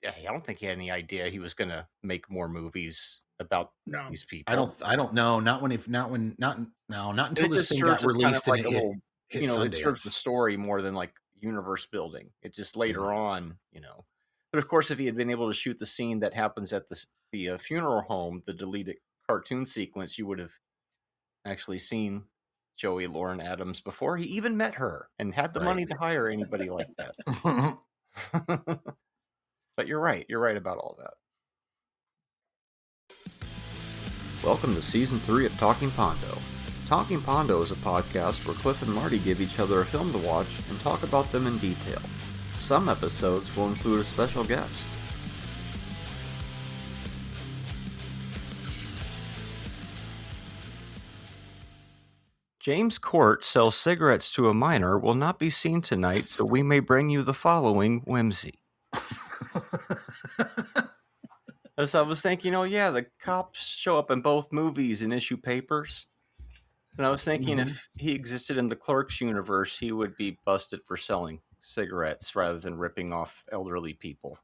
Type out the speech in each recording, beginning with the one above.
I don't think he had any idea he was going to make more movies about these people. I don't know. Not until this thing got released and it hit Sundance. It serves the story more than like universe building. It just later on, But of course, if he had been able to shoot the scene that happens at the funeral home, the deleted cartoon sequence, you would have actually seen Joey Lauren Adams before he even met her and had the money to hire anybody like that. But you're right. You're right about all that. Welcome to Season 3 of Talking Pondo. Talking Pondo is a podcast where Cliff and Marty give each other a film to watch and talk about them in detail. Some episodes will include a special guest. James Court sells cigarettes to a minor will not be seen tonight, so we may bring you the following whimsy. As I was thinking, the cops show up in both movies and issue papers. And I was thinking if he existed in the Clerks universe, he would be busted for selling cigarettes rather than ripping off elderly people.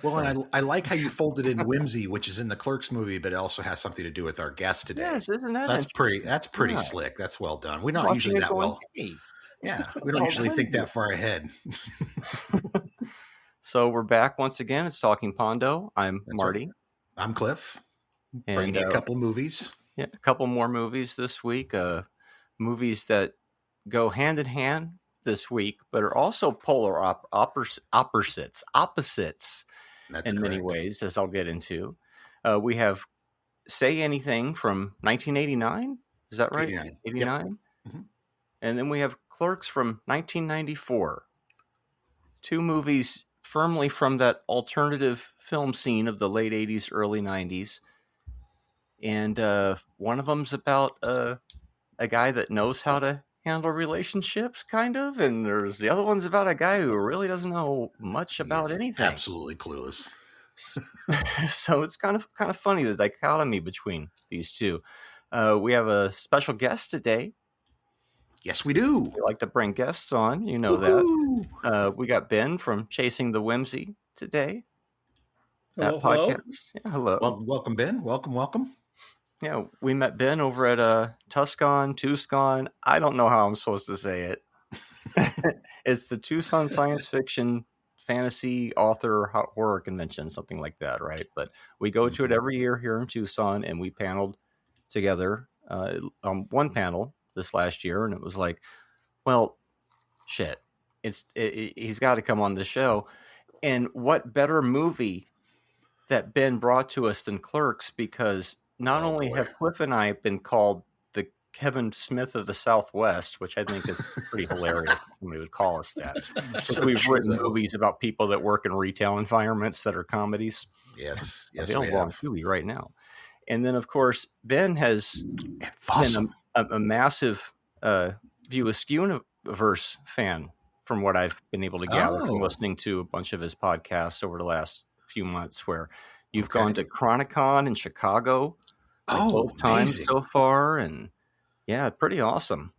Well, and I like how you folded in whimsy, which is in the Clerks movie, but it also has something to do with our guest today. Yes, isn't that? So that's pretty slick. That's well done. We're not usually that well. Yeah, we don't usually think that far ahead. So we're back once again. It's Talking Pondo. I'm Marty. Right. I'm Cliff. Bringing a couple movies. Yeah, a couple more movies this week. Movies that go hand in hand this week, but are also polar opposites. That's in many ways, as I'll get into. We have Say Anything from 1989. Is that right? 89. Yep. Mm-hmm. And then we have Clerks from 1994. Two movies firmly from that alternative film scene of the late 80s, early 90s. And one of them's about a guy that knows how to handle relationships, kind of. And there's the other one's about a guy who really doesn't know much about anything. Absolutely clueless. So it's kind of funny, the dichotomy between these two. We have a special guest today. Yes, we do. We like to bring guests on. You know that. We got Ben from Chasing the Whimsy today. Hello. Yeah, hello. Well, welcome, Ben. Welcome. Yeah, we met Ben over at Tucson. I don't know how I'm supposed to say it. It's the Tucson Science Fiction Fantasy Author Horror Convention, something like that, right? But we go to it every year here in Tucson, and we paneled together on one panel this last year, and it was like, well, shit, he's got to come on the show. And what better movie that Ben brought to us than Clerks, because not only have Cliff and I been called the Kevin Smith of the Southwest, which I think is pretty hilarious if somebody would call us that. So we've written movies about people that work in retail environments that are comedies. Yes, we have on Tubi right now. And then, of course, Ben has been a massive View Askewniverse fan, from what I've been able to gather from listening to a bunch of his podcasts over the last few months, where you've gone to Chronicon in Chicago both times so far, and pretty awesome.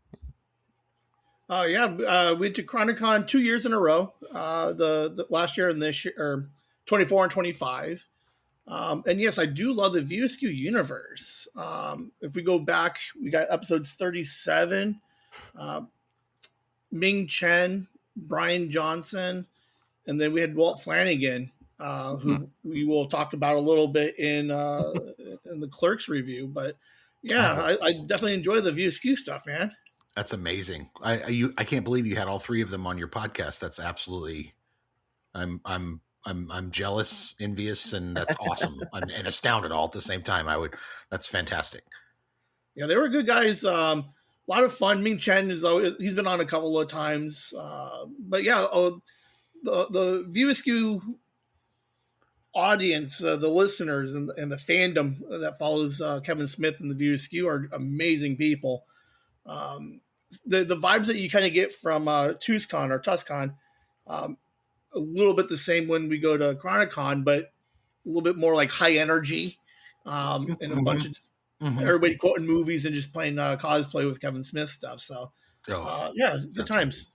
We went to Chronicon 2 years in a row, the last year and this year, or 24 and 25. And yes, I do love the View Askewniverse. If we go back, we got episodes 37, Ming Chen, Brian Johnson, and then we had Walt Flanagan, who we will talk about a little bit in the Clerks review. But I definitely enjoy the View Askew stuff, man. That's amazing. I can't believe you had all three of them on your podcast. That's absolutely, I'm jealous, envious, and that's awesome, and astounded all at the same time. That's fantastic. Yeah, they were good guys. A lot of fun. Ming Chen he's been on a couple of times. But the View Askew audience, the listeners and the fandom that follows Kevin Smith and the View Askew are amazing people. The vibes that you kind of get from Tucson, a little bit the same when we go to Chronicon, but a little bit more like high energy, and a bunch of everybody quoting movies and just playing cosplay with Kevin Smith stuff. So, good times.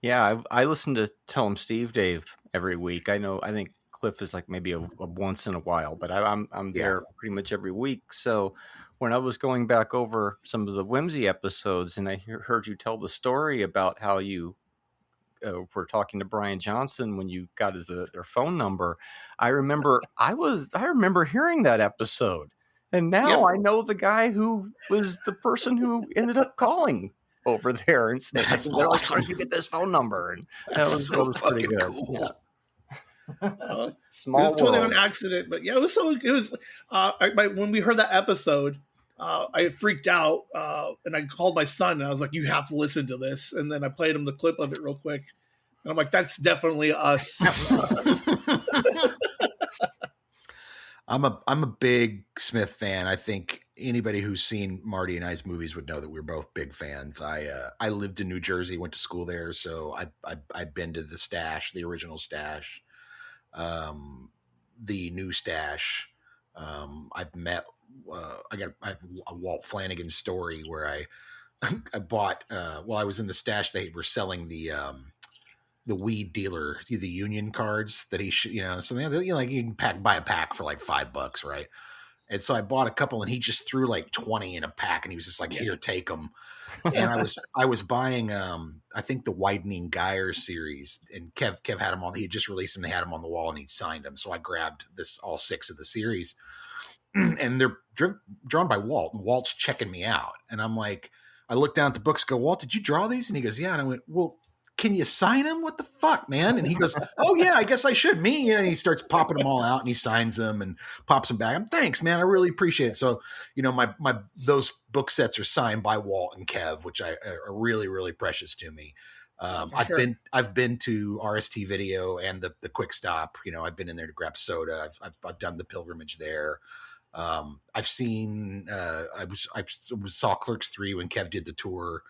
Yeah, I listened to Tell 'em Steve, Dave, every week. I think Cliff is like maybe a once in a while, but I'm there pretty much every week. So when I was going back over some of the Whimsy episodes, and I heard you tell the story about how you were talking to Brian Johnson when you got their phone number, I remember hearing that episode, and now I know the guy who was the person who ended up calling over there and said, That's "They're like, awesome. how did you get this phone number?" And That's that was pretty good. cool. Yeah. Small it was totally world. An accident, but yeah, it was when we heard that episode, I freaked out, and I called my son, and I was like, "You have to listen to this." And then I played him the clip of it real quick, and I'm like, "That's definitely us." I'm a big Smith fan. I think anybody who's seen Marty and I's movies would know that we're both big fans. I lived in New Jersey, went to school there, so I've been to the Stash, the original Stash, the new Stash. I've met. I have a Walt Flanagan story where I bought while I was in the Stash. They were selling the weed dealer, the union cards that he so like you can buy a pack for like $5, right? And so I bought a couple, and he just threw like 20 in a pack, and he was just like, "Here, take them." And I was buying I think the Widening Geyer series, and Kev had them on. He had just released them. They had them on the wall, and he'd signed them. So I grabbed all 6 of the series, and they're drawn by Walt, and Walt's checking me out, and I'm like, I look down at the books, go, "Walt, did you draw these?" And he goes, "Yeah." And I went, "Well, can you sign them? What the fuck, man?" And he goes, "Oh yeah, I guess I should." And he starts popping them all out, and he signs them and pops them back. "Thanks, man. I really appreciate it." So, my those book sets are signed by Walt and Kev, which are really, really precious to me. I've been to RST Video and the Quick Stop. I've been in there to grab soda. I've done the pilgrimage there. I've seen. I saw Clerks 3 when Kev did the tour.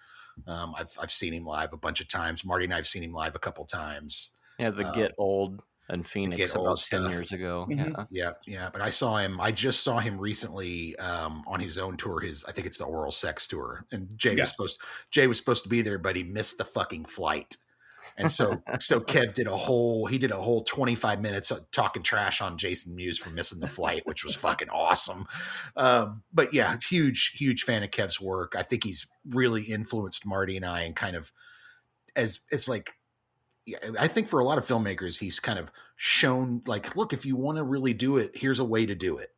I've seen him live a bunch of times. Marty and I've seen him live a couple times. Yeah, the Get Old in Phoenix about 10 years ago. Mm-hmm. Yeah. But I just saw him recently on his own tour. I think it's the Oral Sex tour. And Jay was supposed to be there, but he missed the fucking flight. And so Kev did a whole 25 minutes talking trash on Jason Mewes for missing the flight, which was fucking awesome. But yeah, huge fan of Kev's work. I think he's really influenced Marty and I, and kind of as like, I think for a lot of filmmakers, he's kind of shown like, look, if you want to really do it, here's a way to do it.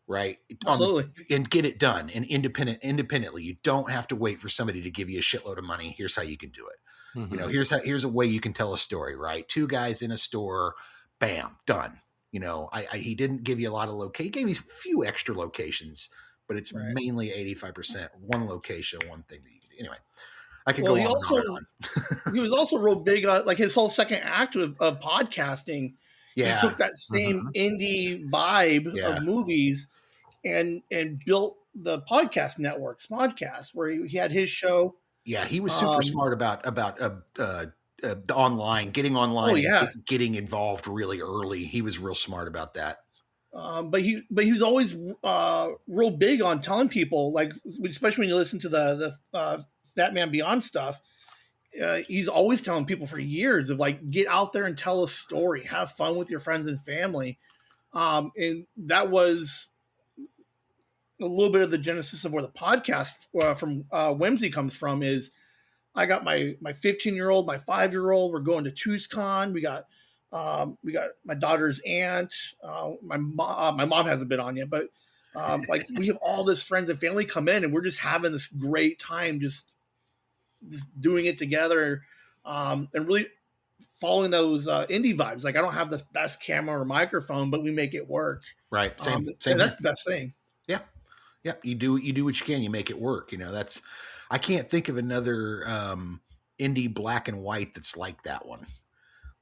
Right. Absolutely. And get it done and independently. You don't have to wait for somebody to give you a shitload of money. Here's how you can do it. Mm-hmm. Here's a way you can tell a story, right? 2 guys in a store, bam, done. He didn't give you a lot of he gave you a few extra locations, but it's mainly 85% one location, one thing that you can do. Anyway, I could go on. He was also real big on like his whole second act of podcasting. Yeah. He took that same indie vibe of movies and built the podcast network, Smodcast, where he had his show. Yeah, he was super smart about online, getting online, getting involved really early. He was real smart about that. But he was always real big on telling people, like, especially when you listen to the Batman Beyond stuff. He's always telling people for years of like, get out there and tell a story, have fun with your friends and family. And that was a little bit of the genesis of where the podcast from Whimsy comes from. Is I got my 15-year-old, my 5-year-old. We're going to TucsCon. We got my daughter's aunt. My mom hasn't been on yet, but like we have all this friends and family come in, and we're just having this great time, just doing it together, and really following those indie vibes. Like I don't have the best camera or microphone, but we make it work. Right. Same. And that's the best thing. Yeah. Yeah. You do what you can. You make it work. I can't think of another indie black and white that's like that one.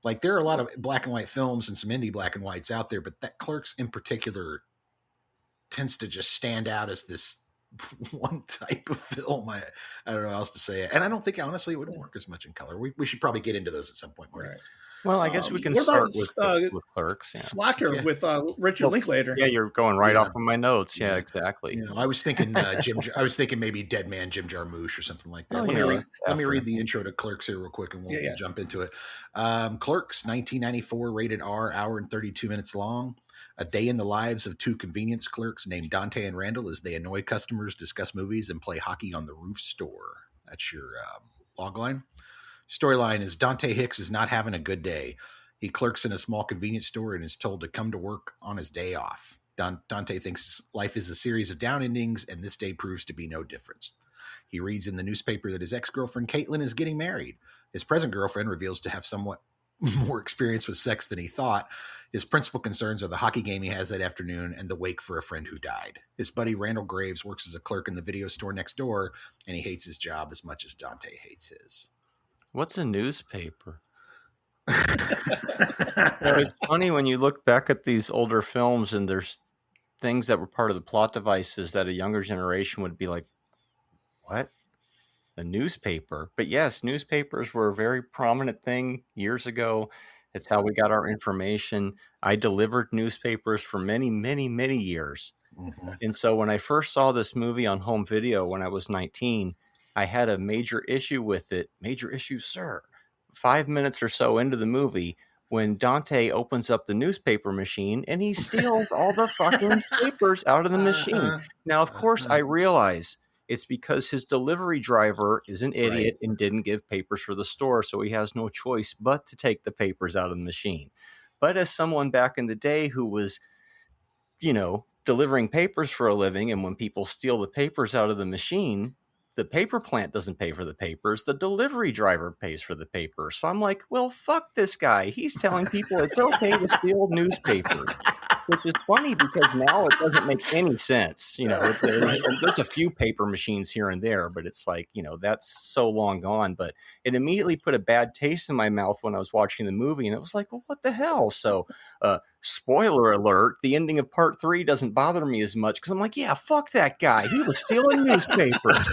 Like there are a lot of black and white films and some indie black and whites out there, but that Clerks in particular tends to just stand out as this one type of film. I don't know how else to say it. And I don't think honestly it would work as much in color. We should probably get into those at some point, Marty. Right. Well, I guess we can What about start with Clerks. Yeah. Slacker Yeah. with Richard Linklater? Yeah, you're going right Yeah. off of my notes. Yeah, Yeah. exactly. You know, I was thinking I was thinking maybe Dead Man Jim Jarmusch or something like that. Oh, Let me read the intro to Clerks here real quick, and we'll jump into it. Clerks, 1994, rated R, hour and 32 minutes long. A day in the lives of two convenience clerks named Dante and Randall as they annoy customers, discuss movies, and play hockey on the roof store. That's your logline. Storyline is Dante Hicks is not having a good day. He clerks in a small convenience store and is told to come to work on his day off. Dante thinks life is a series of down endings, and this day proves to be no difference. He reads in the newspaper that his ex-girlfriend Caitlin is getting married. His present girlfriend reveals to have somewhat more experience with sex than he thought. His principal concerns are the hockey game he has that afternoon and the wake for a friend who died. His buddy Randall Graves works as a clerk in the video store next door, and he hates his job as much as Dante hates his. What's a newspaper? It's funny when you look back at these older films and there's things that were part of the plot devices that a younger generation would be like, what? A newspaper? But yes, newspapers were a very prominent thing years ago. It's how we got our information. I delivered newspapers for many, many, many years. Mm-hmm. And so when I first saw this movie on home video when I was 19, I had a major issue with it. Major issue, sir. 5 minutes or so into the movie, when Dante opens up the newspaper machine and he steals all the fucking papers out of the machine. Now, of course, I realize it's because his delivery driver is an idiot and didn't give papers for the store, so he has no choice but to take the papers out of the machine. But as someone back in the day who was, delivering papers for a living, and when people steal the papers out of the machine, the paper plant doesn't pay for the papers. The delivery driver pays for the papers. So I'm like, well, fuck this guy. He's telling people it's okay to steal newspapers, which is funny because now it doesn't make any sense. There's a few paper machines here and there, but it's like, that's so long gone. But it immediately put a bad taste in my mouth when I was watching the movie. And it was like, well, what the hell? So, spoiler alert, the ending of part 3 doesn't bother me as much because I'm like, yeah, fuck that guy. He was stealing newspapers.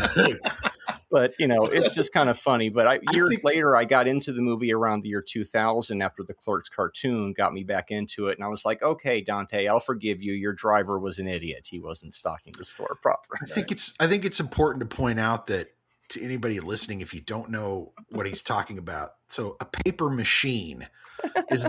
But, it's just kind of funny. But years later, I got into the movie around the year 2000 after the Clerks cartoon got me back into it. And I was like, okay, Dante, I'll forgive you. Your driver was an idiot. He wasn't stocking the store properly. I think it's important to point out that to anybody listening, if you don't know what he's talking about, so a paper machine is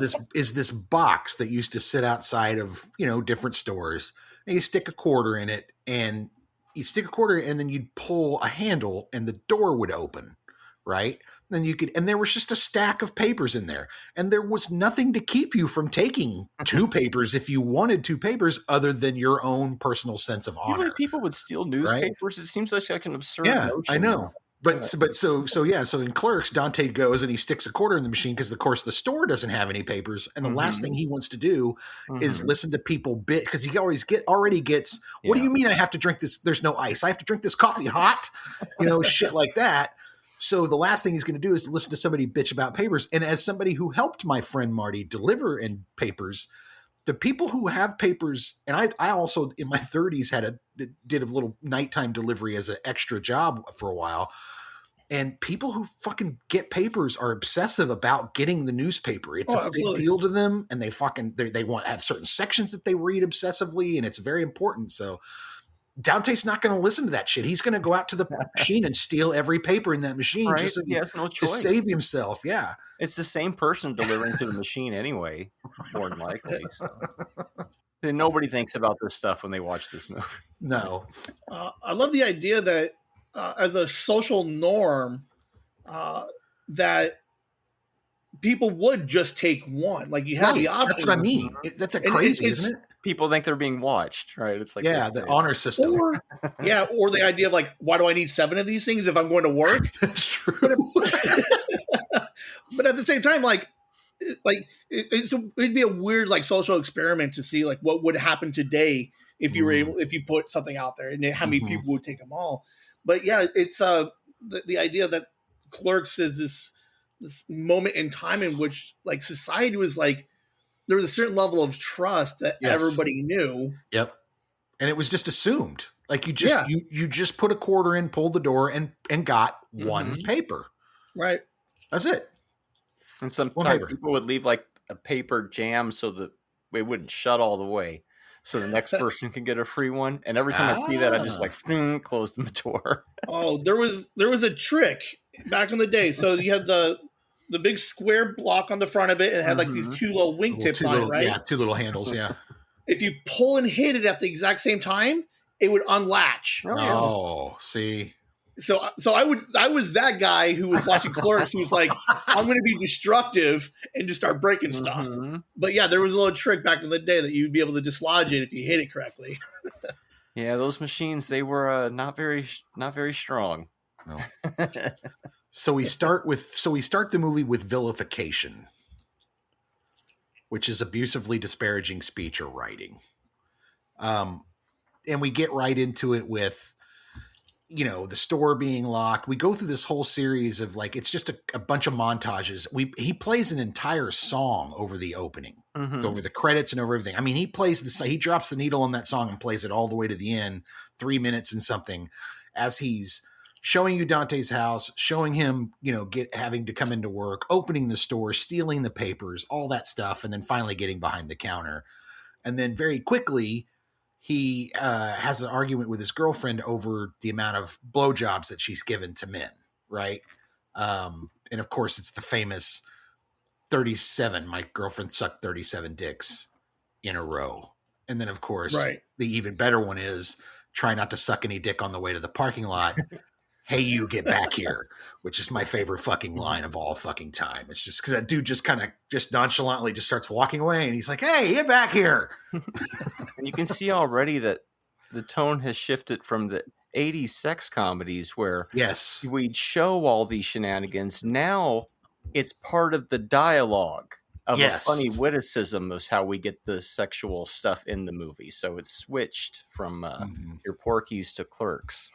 this box that used to sit outside of, different stores, and you stick a quarter in it, and then you'd pull a handle and the door would open, right? Then and there was just a stack of papers in there, and there was nothing to keep you from taking 2 papers if you wanted 2 papers other than your own personal sense of honor. Even people would steal newspapers. Right? It seems like an absurd notion. I know. So in Clerks, Dante goes and he sticks a quarter in the machine because, of course, the store doesn't have any papers, and the last thing he wants to do is listen to people because he already gets. What do you mean I have to drink this? There's no ice. I have to drink this coffee hot, shit like that. So the last thing he's going to do is to listen to somebody bitch about papers. And as somebody who helped my friend Marty deliver in papers, the people who have papers, and I also in my 30s did a little nighttime delivery as an extra job for a while. And people who fucking get papers are obsessive about getting the newspaper. It's a big deal to them, and they want to have certain sections that they read obsessively, and it's very important. So Dante's not going to listen to that shit. He's going to go out to the machine and steal every paper in that machine just so he has no choice to save himself. Yeah, it's the same person delivering to the machine anyway, more than likely. So. And nobody thinks about this stuff when they watch this movie. No, I love the idea that as a social norm, that people would just take one. Like you have the option. That's what I mean. That's crazy, isn't it? People think they're being watched, right? It's like the honor system. Or the idea of like, why do I need 7 of these things if I'm going to work? That's true. But at the same time, it'd be a weird like social experiment to see like what would happen today if you were if you put something out there and how many people would take them all. But yeah, it's the idea that Clerks is this moment in time in which like society was like, there was a certain level of trust that everybody knew. Yep. And it was just assumed. Like you just put a quarter in, pulled the door and got one paper. Right. That's it. And sometimes people would leave like a paper jam so that it wouldn't shut all the way, so the next person can get a free one. And every time I see that, I just like close the door. Oh, there was a trick back in the day. So you had the big square block on the front of it, and it had like these two little wingtips on it, right? Yeah, two little handles. Yeah. If you pull and hit it at the exact same time, it would unlatch. Oh, see. So I was that guy who was watching Clerks who was like, I'm going to be destructive and just start breaking stuff. But yeah, there was a little trick back in the day that you'd be able to dislodge it if you hit it correctly. Yeah, those machines, they were not very strong. No. So we start the movie with vilification, which is abusively disparaging speech or writing. And we get right into it with, the store being locked. We go through this whole series of like, it's just a bunch of montages. He plays an entire song over the opening, over the credits and over everything. I mean, he drops the needle on that song and plays it all the way to the end, 3 minutes and something, as he's showing you Dante's house, showing him, having to come into work, opening the store, stealing the papers, all that stuff. And then finally getting behind the counter. And then very quickly, he has an argument with his girlfriend over the amount of blowjobs that she's given to men, right? And of course, it's the famous 37. My girlfriend sucked 37 dicks in a row. And then, of course, the even better one is try not to suck any dick on the way to the parking lot. Hey, you get back here, which is my favorite fucking line of all fucking time. It's just because that dude just kind of just nonchalantly just starts walking away and he's like, hey, get back here. And you can see already that the tone has shifted from the 80s sex comedies where we'd show all these shenanigans. Now it's part of the dialogue of a funny witticism is how we get the sexual stuff in the movie. So it's switched from your Porky's to Clerks.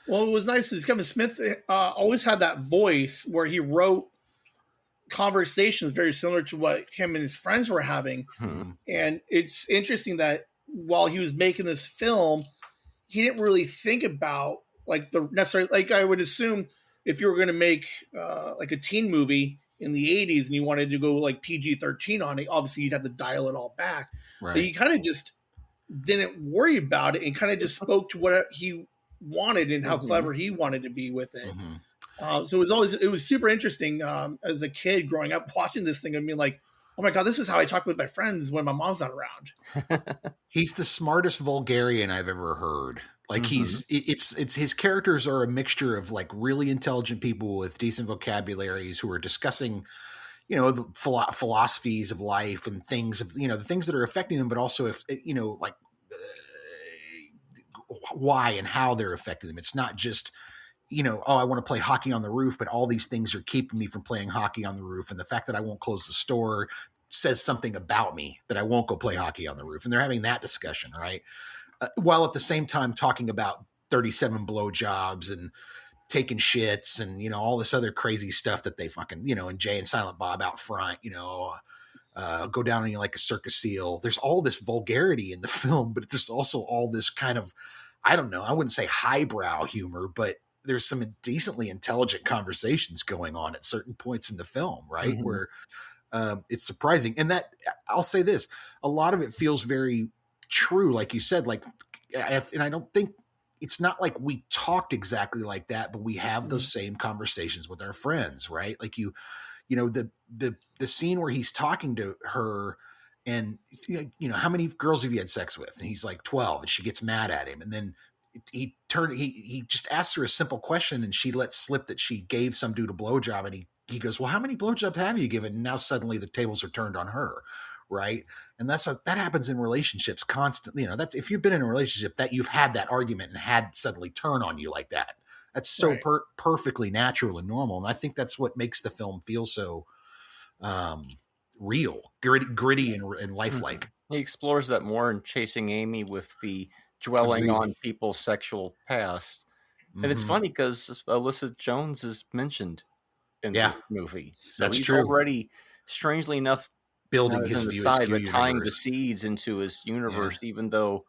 Well, it was nice is Kevin Smith always had that voice where he wrote conversations very similar to what him and his friends were having. And it's interesting that while he was making this film, he didn't really think about like the necessary, like I would assume if you were going to make like a teen movie in the 80s and you wanted to go like PG-13 on it, obviously you'd have to dial it all back. But he kind of just didn't worry about it and kind of just spoke to what he wanted and how clever he wanted to be with it. So it was super interesting as a kid growing up watching this thing and being like, oh my God, this is how I talk with my friends when my mom's not around. He's the smartest vulgarian I've ever heard. Like it's his characters are a mixture of like really intelligent people with decent vocabularies who are discussing, the philosophies of life and things of, the things that are affecting them, but also if, why and how they're affecting them. It's not just, I want to play hockey on the roof, but all these things are keeping me from playing hockey on the roof. And the fact that I won't close the store says something about me that I won't go play hockey on the roof. And they're having that discussion, right? While at the same time talking about 37 blowjobs and taking shits and, all this other crazy stuff that they fucking, and Jay and Silent Bob out front, go down like a circus seal. There's all this vulgarity in the film, but there's also all this kind of, I don't know, I wouldn't say highbrow humor, but there's some decently intelligent conversations going on at certain points in the film, right? Where it's surprising. And that, I'll say this, a lot of it feels very true. Like you said, like, and I don't think it's not like we talked exactly like that, but we have those same conversations with our friends, right? Like the scene where he's talking to her and, how many girls have you had sex with? And he's like 12 and she gets mad at him. And then he just asks her a simple question and she lets slip that she gave some dude a blowjob. And he goes, well, how many blowjobs have you given? And now suddenly the tables are turned on her. Right. And that happens in relationships constantly. That's, if you've been in a relationship that you've had that argument and had suddenly turn on you like that, that's so perfectly natural and normal. And I think that's what makes the film feel so real, gritty and lifelike. He explores that more in Chasing Amy with the dwelling on people's sexual past. And it's funny because Alyssa Jones is mentioned in this movie. So that's he's true. Already, strangely enough, building his View Askewniverse, tying the seeds into his universe, even though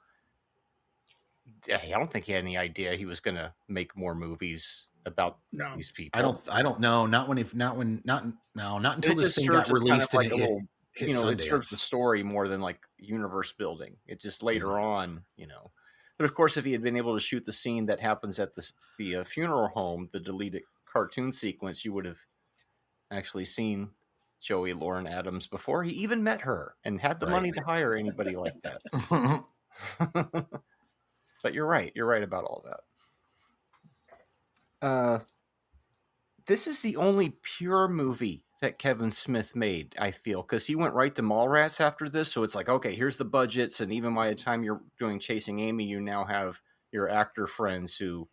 I don't think he had any idea he was going to make more movies about No. these people. I don't know. Not until It this just thing serves got as kind of released like and a little, hit it serves the Sundance. story more than like universe building. It just later on, But of course, if he had been able to shoot the scene that happens at the funeral home, the deleted cartoon sequence, you would have actually seen Joey Lauren Adams before he even met her and had the money to hire anybody like that. But you're right. You're right about all that. This is the only pure movie that Kevin Smith made, I feel, because he went right to Mallrats after this. So it's like, okay, here's the budgets. And even by the time you're doing Chasing Amy, you now have your actor friends who,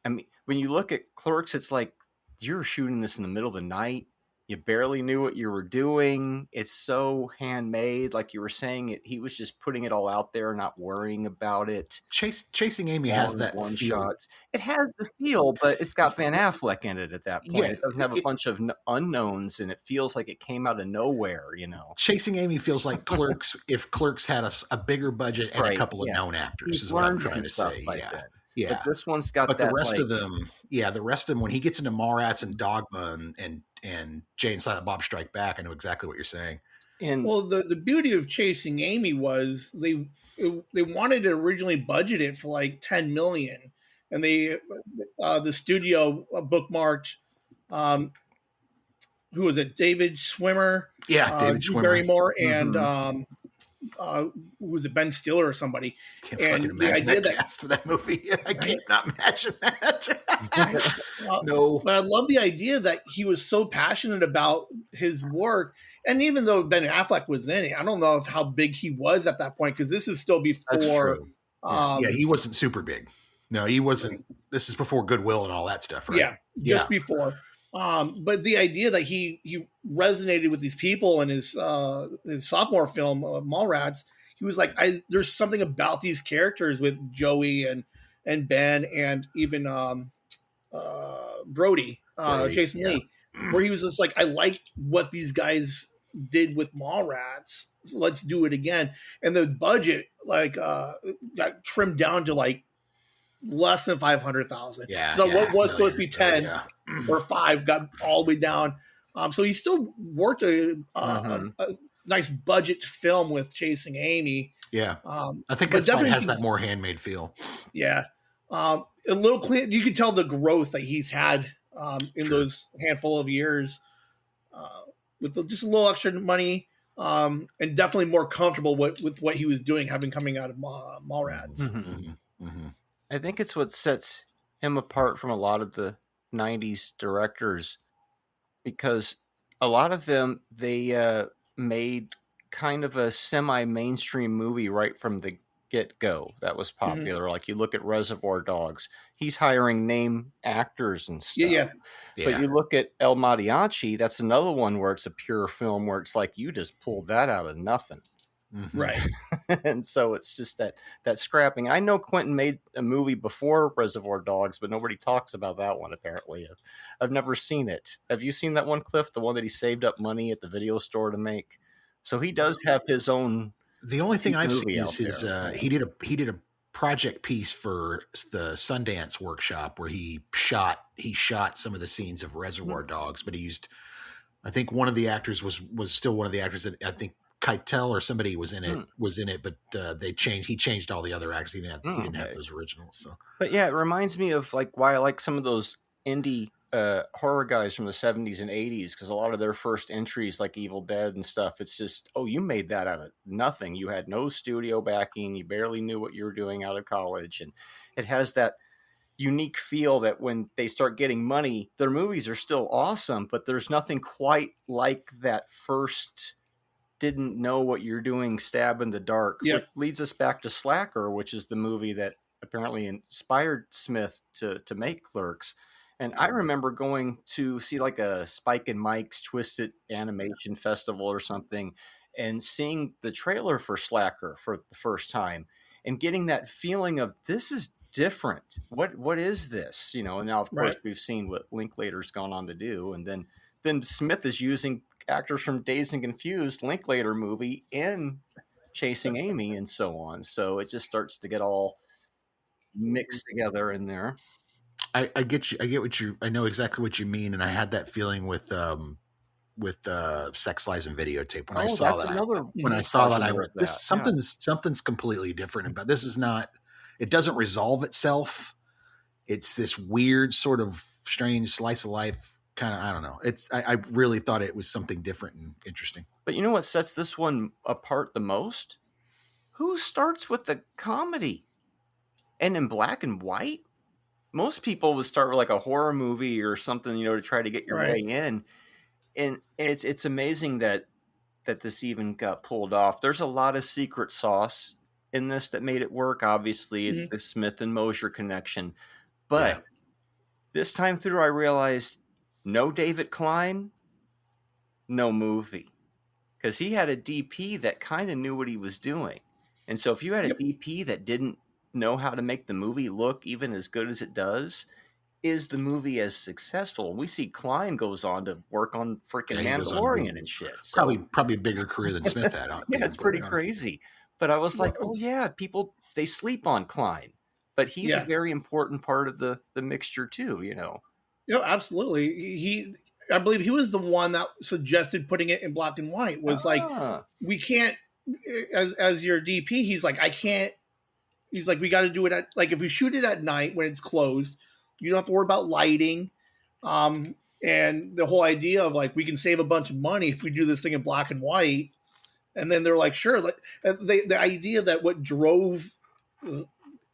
I mean, when you look at Clerks, it's like you're shooting this in the middle of the night. You barely knew what you were doing. It's so handmade. Like you were saying, he was just putting it all out there, not worrying about it. Chasing Amy has that one feel. shots. It has the feel, but it's got Ben Affleck in it at that point. Yeah, it doesn't have a bunch of unknowns, and it feels like it came out of nowhere, Chasing Amy feels like Clerks if Clerks had a bigger budget and a couple of known actors, is what I'm trying to say. Yeah. But this one's got but that, the rest of them, when he gets into Mallrats and Dogma and Jay and Silent Bob Strike Back, I know exactly what you're saying. Well, the beauty of Chasing Amy was they wanted to originally budget it for like $10 million, and the studio bookmarked who was it? David Schwimmer, David Drew Schwimmer, Barrymore, and who was it, Ben Stiller or somebody? Can't fucking imagine that cast for that movie. I can't not imagine that. No, but I love the idea that he was so passionate about his work, and even though Ben Affleck was in it, I don't know how big he was at that point because this is still before. That's true. He wasn't super big. No, he wasn't. This is before Goodwill and all that stuff, right? Yeah, just before. But the idea that he resonated with these people in his sophomore film, Mallrats, he was like, there's something about these characters with Joey and Ben and even Brody, Jason Lee, where he was just like, I like what these guys did with Mallrats. So let's do it again. And the budget got trimmed down to like less than 500,000. So what was supposed to be 10 or 5 got all the way down. So he still worked a nice budget film with Chasing Amy. Yeah. I think that's why it has that more handmade feel. Yeah. A little clean. You can tell the growth that he's had in those handful of years with just a little extra money and definitely more comfortable with what he was doing, having coming out of Mallrats. I think it's what sets him apart from a lot of the 90s directors, because a lot of them, they made kind of a semi-mainstream movie right from the get-go that was popular. Like you look at Reservoir Dogs, he's hiring name actors and stuff. But you look at El Mariachi, that's another one where it's a pure film where it's like you just pulled that out of nothing. Right. And so it's just that scrapping. I know Quentin made a movie before Reservoir Dogs, but nobody talks about that one apparently. I've never seen it. Have you seen that one, Cliff? The one that he saved up money at the video store to make? So he does have his own. The only thing I've seen is he did a project piece for the Sundance workshop where he shot some of the scenes of Reservoir Dogs, but he used, I think one of the actors was still one of the actors that I think Keitel or somebody was in it, but he changed all the other actors. He didn't have those originals. So, but yeah, it reminds me of like why I like some of those indie horror guys from the 70s and 80s, because a lot of their first entries like Evil Dead and stuff, it's just, oh, you made that out of nothing. You had no studio backing. You barely knew what you were doing out of college. And it has that unique feel that when they start getting money, their movies are still awesome, but there's nothing quite like that first didn't know what you're doing stab in the dark. Which leads us back to Slacker, which is the movie that apparently inspired Smith to make Clerks. And I remember going to see like a Spike and Mike's Twisted Animation Festival or something and seeing the trailer for Slacker for the first time and getting that feeling of this is different. What is this? You know, and now of course we've seen what Linklater's gone on to do. And then Smith is using actors from Dazed and Confused, Linklater movie, in Chasing Amy and so on. So it just starts to get all mixed together in there. I get you. I know exactly what you mean. And I had that feeling with Sex, Lies, and Videotape. When I saw that, I was, something's completely different about this. Is not, it doesn't resolve itself. It's this weird sort of strange slice of life kind of, I don't know. I really thought it was something different and interesting. But you know what sets this one apart the most? Who starts with the comedy? And in black and white? Most people would start with like a horror movie or something, to try to get your way in. And it's amazing that this even got pulled off. There's a lot of secret sauce in this that made it work. Obviously, it's the Smith and Mosier connection. But this time through, I realized no David Klein, no movie. Because he had a DP that kind of knew what he was doing. And so if you had a DP that didn't know how to make the movie look even as good as it does, is the movie as successful? We see Klein goes on to work on freaking Mandalorian and shit. So, probably a bigger career than Smith had. It's pretty crazy. But I was like, people, they sleep on Klein. But he's a very important part of the mixture too, Absolutely. I believe he was the one that suggested putting it in black and white. Was like, we can't, as your DP, he's like, I can't. He's like, we got to do it at, like, if we shoot it at night when it's closed, you don't have to worry about lighting. And the whole idea of like, we can save a bunch of money if we do this thing in black and white. And then they're like, sure. Like, the idea that what drove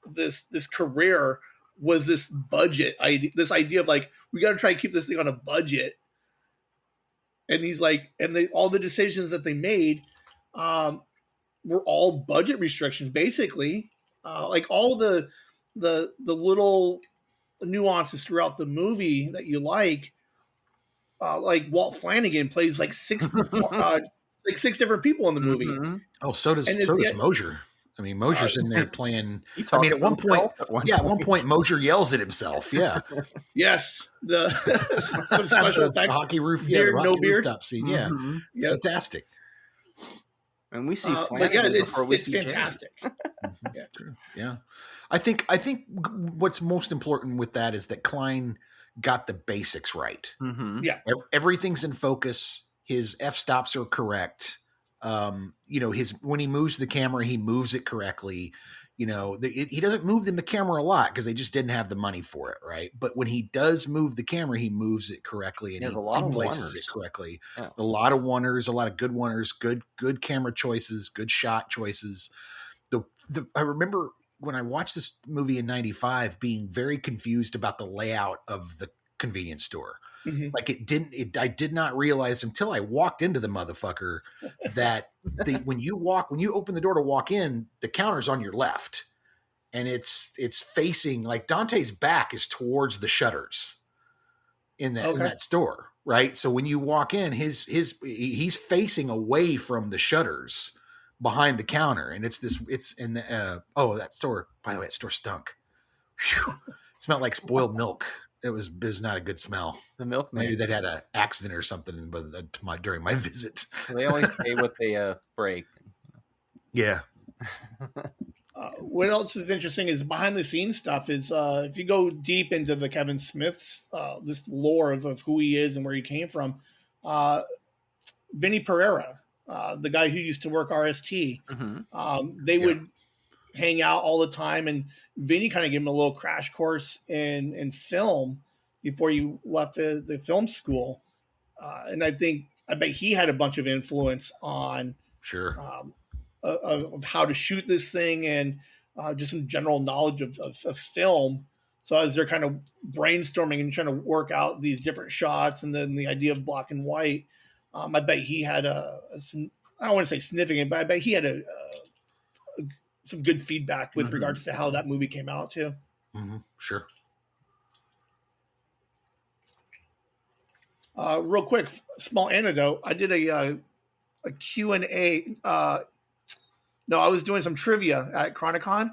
this career was this budget idea, this idea of like, we got to try to keep this thing on a budget. And he's like, and all the decisions that they made were all budget restrictions, basically. Like all the little nuances throughout the movie that you like Walt Flanagan plays like six different people in the movie. Mm-hmm. Oh, so does Mosier. I mean, Mosier's in there playing. I mean, at one point, Mosier yells at himself. Yeah. Yes. Some special effects. The hockey roof. Yeah. The Rocky rooftop scene. Yeah. Mm-hmm. Fantastic. And we see Flanagan it's fantastic. Yeah. True. Yeah. I think what's most important with that is that Klein got the basics right. Mm-hmm. Yeah. Everything's in focus. His f-stops are correct. When he moves the camera, he moves it correctly. He doesn't move the camera a lot because they just didn't have the money for it, right? But when he does move the camera, he moves it correctly and he places it correctly. Yeah. A lot of one-ers, a lot of good one-ers, good camera choices, good shot choices. I remember when I watched this movie in 95 being very confused about the layout of the convenience store. Mm-hmm. Like I did not realize until I walked into the motherfucker that when you open the door to walk in, the counter's on your left and it's facing, like, Dante's back is towards the shutters in that store. Right. So when you walk in, he's facing away from the shutters behind the counter. And that store, by the way, that store stunk. Whew. It smelled like spoiled milk. It was not a good smell. The milkman. Maybe they'd had an accident or something during my visit. They always pay what they break. Yeah. What else is interesting is behind the scenes stuff is if you go deep into the Kevin Smith's this lore of who he is and where he came from, Vinny Pereira, the guy who used to work RST, they would hang out all the time, and Vinny kind of gave him a little crash course in film before you left the film school. And I bet he had a bunch of influence on of how to shoot this thing and just some general knowledge of film. So as they're kind of brainstorming and trying to work out these different shots and then the idea of black and white, I bet he had I don't want to say significant, but I bet he had some good feedback with regards to how that movie came out too. Mm-hmm. Sure. Real quick, small anecdote. I did a Q&A. No, I was doing some trivia at Chronicon.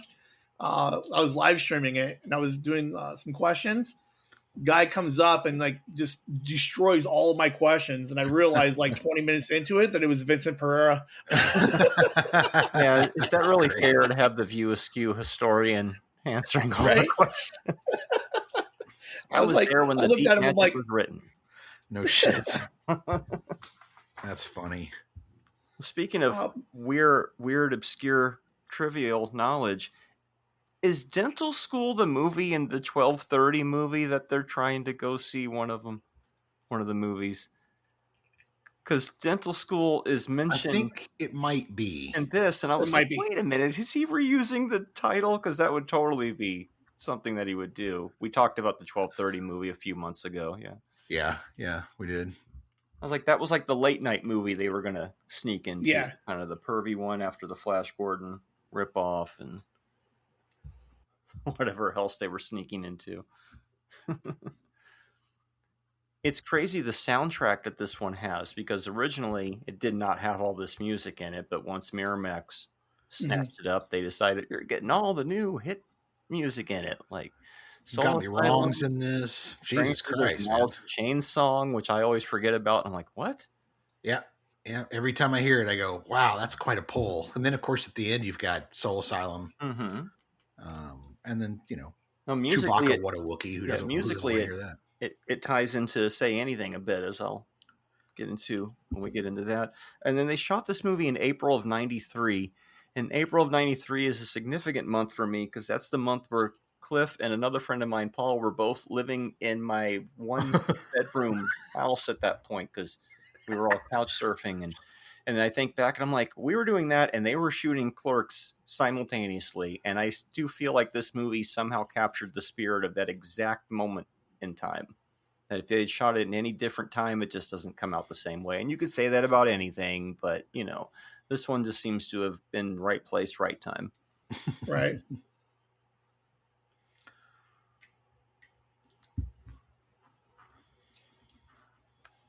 I was live streaming it and I was doing some questions. Guy comes up and like just destroys all of my questions, and I realized like 20 minutes into it that it was Vincent Pereira. Yeah, is that really fair to have the View Askew historian answering all the questions? I was there when I the looked Deep at him, I'm Magic like, was written. No shit. That's funny. Speaking of weird, obscure, trivial knowledge, is Dental School the movie in the 12:30 movie that they're trying to go see? One of the movies, because Dental School is mentioned. I think it might be in this, and I was It like, might be. wait a minute, is he reusing the title? Because that would totally be something that he would do. We talked about the 12:30 movie a few months ago. Yeah, we did. I was like, that was like the late night movie they were gonna sneak into, Yeah. kind of the pervy one after the Flash Gordon ripoff and whatever else they were sneaking into. It's crazy the soundtrack that this one has, because originally it did not have all this music in it, but once Miramax snatched it up, they decided you're getting all the new hit music in it, like Got Me Wrongs in this. Jesus Christ, man. Chain song, which I always forget about. I'm like, what? Yeah. Every time I hear it, I go, wow, that's quite a pull. And then, of course, at the end, you've got Soul Asylum. Mm-hmm. And then, musically, Chewbacca, What a Wookiee. Who doesn't want to hear that? It ties into Say Anything a bit, as I'll get into when we get into that. And then they shot this movie in April of 93. And April of 93 is a significant month for me, because that's the month where Cliff and another friend of mine, Paul, were both living in my one bedroom house at that point, because we were all couch surfing. And I think back and I'm like, we were doing that and they were shooting Clerks simultaneously. And I do feel like this movie somehow captured the spirit of that exact moment in time. That if they had shot it in any different time, it just doesn't come out the same way. And you could say that about anything, but this one just seems to have been right place, right time. Right.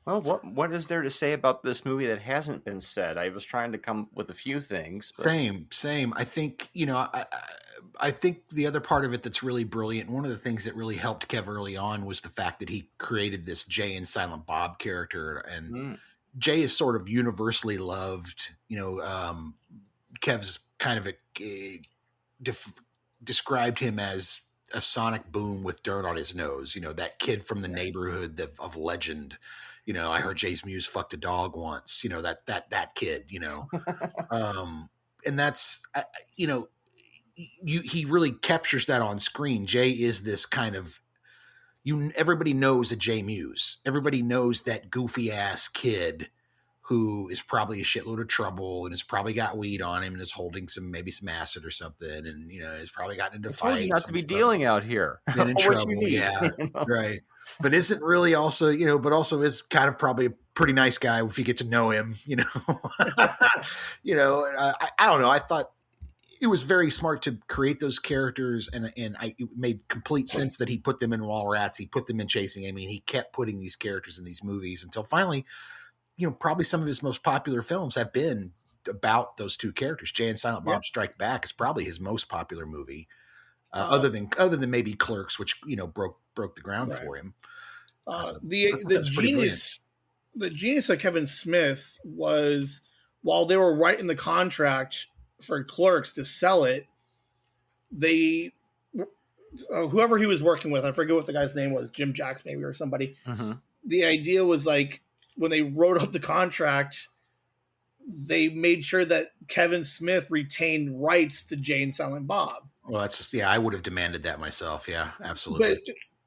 Well, what is there to say about this movie that hasn't been said? I was trying to come with a few things. But... Same. I think, I think the other part of it that's really brilliant, one of the things that really helped Kev early on, was the fact that he created this Jay and Silent Bob character. And Jay is sort of universally loved. Kev's kind of described him as a sonic boom with dirt on his nose. That kid from the neighborhood of legend. I heard Jay's Muse fucked a dog once. That kid. And that's he really captures that on screen. Jay is this kind of everybody knows a Jay Muse. Everybody knows that goofy ass kid who is probably a shitload of trouble and has probably got weed on him and is holding maybe some acid or something, and has probably gotten into fights. Not to be dealing out here. Been in trouble, yeah, right. But isn't really also, but also is kind of probably a pretty nice guy if you get to know him. I don't know. I thought it was very smart to create those characters, and it made complete sense that he put them in Mallrats. He put them in Chasing Amy, and he kept putting these characters in these movies until finally, probably some of his most popular films have been about those two characters. Jay and Silent Bob Strike Back is probably his most popular movie, other than maybe Clerks, which broke the ground for him. The genius of Kevin Smith was, while they were writing the contract for Clerks to sell it, they whoever he was working with, I forget what the guy's name was, Jim Jacks maybe or somebody. Mm-hmm. The idea was like, when they wrote up the contract, they made sure that Kevin Smith retained rights to Jay and Silent Bob. Well, that's just, I would have demanded that myself. Yeah, absolutely.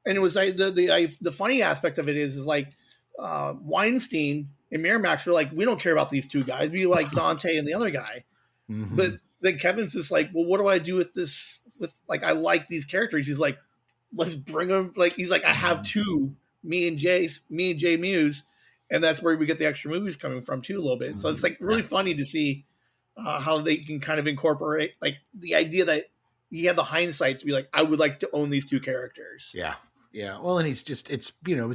And it was like the funny aspect of it is like Weinstein and Miramax were like, we don't care about these two guys. We like Dante and the other guy. Mm-hmm. But then Kevin's just like, well, what do I do with this? With like, I like these characters. He's like, let's bring them. Like, he's like, I have two, me and Jay Muse. And that's where we get the extra movies coming from too, a little bit. So it's like really funny to see how they can kind of incorporate like the idea that he had the hindsight to be like, I would like to own these two characters. Yeah. Yeah. Well, and it's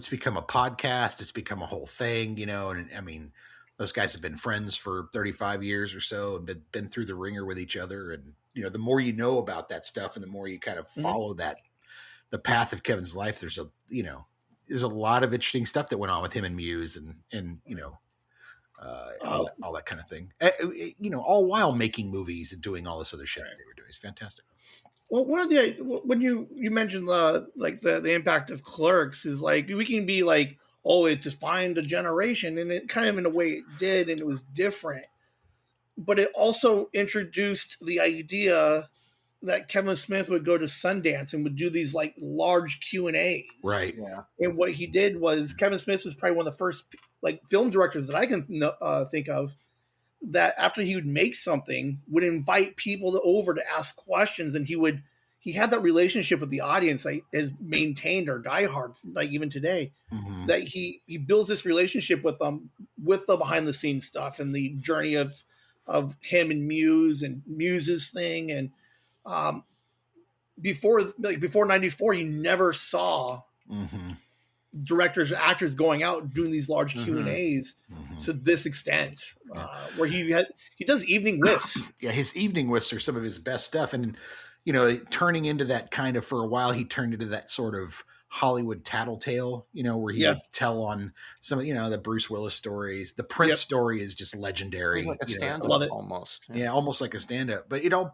become a podcast. It's become a whole thing, and I mean, those guys have been friends for 35 years or so and been through the ringer with each other. And, the more you know about that stuff and the more you kind of follow the path of Kevin's life, there's a lot of interesting stuff that went on with him and Muse and all that kind of thing. All while making movies and doing all this other shit that they were doing. It's fantastic. Well, one of the when you mentioned like the impact of Clerks is like we can be like, oh, it defined a generation, and it kind of in a way it did, and it was different, but it also introduced the idea that Kevin Smith would go to Sundance and would do these like large Q&As. Right. Yeah. And what he did was Kevin Smith is probably one of the first like film directors that I can think of that after he would make something would invite people over to ask questions, and he had that relationship with the audience that is maintained or diehard like even today. Mm-hmm. That he builds this relationship with the behind the scenes stuff and the journey of him and Muse's thing. And before 94 you never saw Mm-hmm. directors or actors going out doing these large Mhm. Q&As Mm-hmm. to this extent, where he does evening whists. Yeah, his evening whists are some of his best stuff. And, you know, turning into that kind of, for a while, he turned into that sort of Hollywood tattletale, you know, where he Yeah. would tell on some, you know, the Bruce Willis stories. The Prince Yep. story is just legendary. Like a you know. stand-up love it. almost. Yeah, almost like a stand-up. But it all,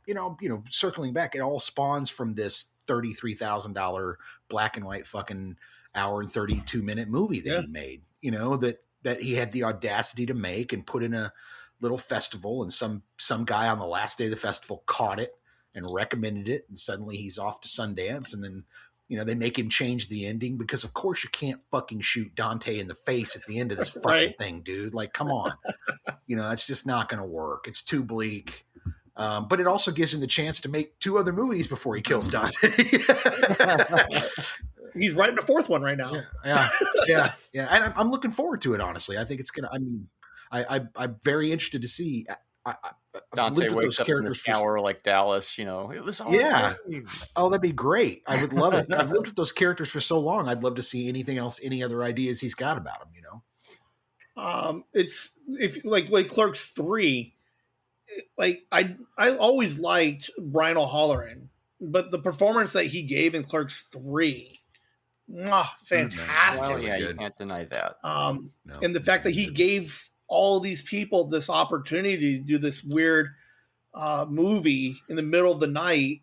you know, circling back, it all spawns from this $33,000 black and white fucking hour and 32-minute movie that Yeah. he made. You know, that he had the audacity to make and put in a little festival, and some guy on the last day of the festival caught it and recommended it, and suddenly he's off to Sundance, and then, you know, they make him change the ending because of course you can't fucking shoot Dante in the face at the end of this fucking Right. thing, dude. Like, come on. You know, that's just not going to work. It's too bleak. But it also gives him the chance to make 2 other movies before he kills Dante. He's writing a 4th one right now. Yeah. And I'm looking forward to it, honestly. I think it's going to, I mean, I'm very interested to see. I've Dante looked at wakes those up in the characters for, shower like Dallas, you know, it was all Yeah. great. oh, that'd be great. I would love it. I've looked at those characters for so long. I'd love to see anything else, any other ideas he's got about them, you know? It's if like Clerks 3, like I always liked Brian O'Halloran, but the performance that he gave in Clerks 3, fantastic. Well, was yeah, you good. can't deny that. No, And the fact that he gave all these people this opportunity to do this weird movie in the middle of the night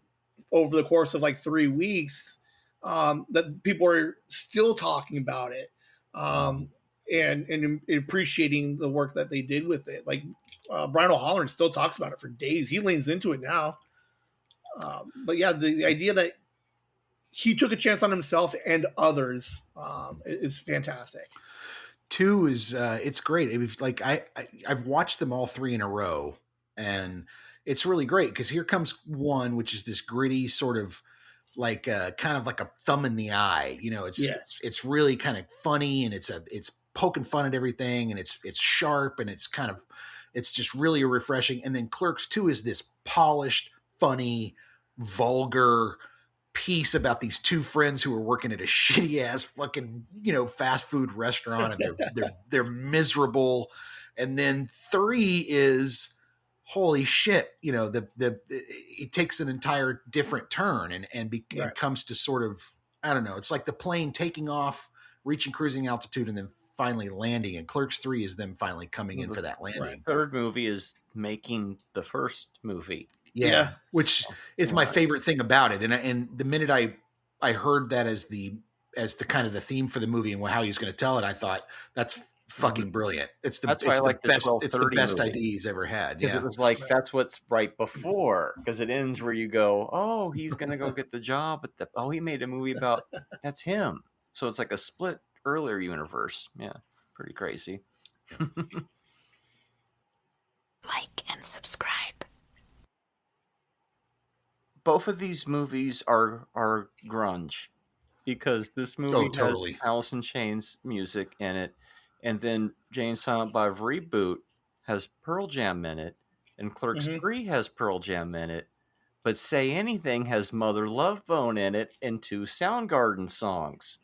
over the course of like 3 weeks, that people are still talking about it, and appreciating the work that they did with it. Like Brian O'Halloran still talks about it for days. He leans into it now. But yeah, the idea that he took a chance on himself and others is fantastic. 2 is it's great. It was like I've watched them all 3 in a row, and it's really great because here comes 1, which is this gritty sort of like kind of like a thumb in the eye. You know, it's really kind of funny, and it's poking fun at everything, and it's sharp, and it's just really refreshing. And then Clerks 2 is this polished, funny, vulgar piece about these 2 friends who are working at a shitty ass fucking, you know, fast food restaurant, and they're miserable. And then 3 is holy shit, you know, it takes an entire different turn and it comes to sort of, I don't know, it's like the plane taking off, reaching cruising altitude, and then finally landing. And Clerks 3 is them finally coming in for that landing. The 3rd movie is making the first movie. Yeah, which is my favorite thing about it. And the minute I heard that as the kind of the theme for the movie and how he was going to tell it, I thought that's fucking brilliant. It's the best idea he's ever had. Because it was like that's what's right before, because it ends where you go, oh, he's going to go get the job, but he made a movie about that's him. So it's like a split earlier universe. Yeah, pretty crazy. Like and subscribe. Both of these movies are grunge, because this movie has Alice in Chains music in it, and then Jane Silent Bob Reboot has Pearl Jam in it, and Clerks 3 has Pearl Jam in it, but Say Anything has Mother Love Bone in it and 2 Soundgarden songs.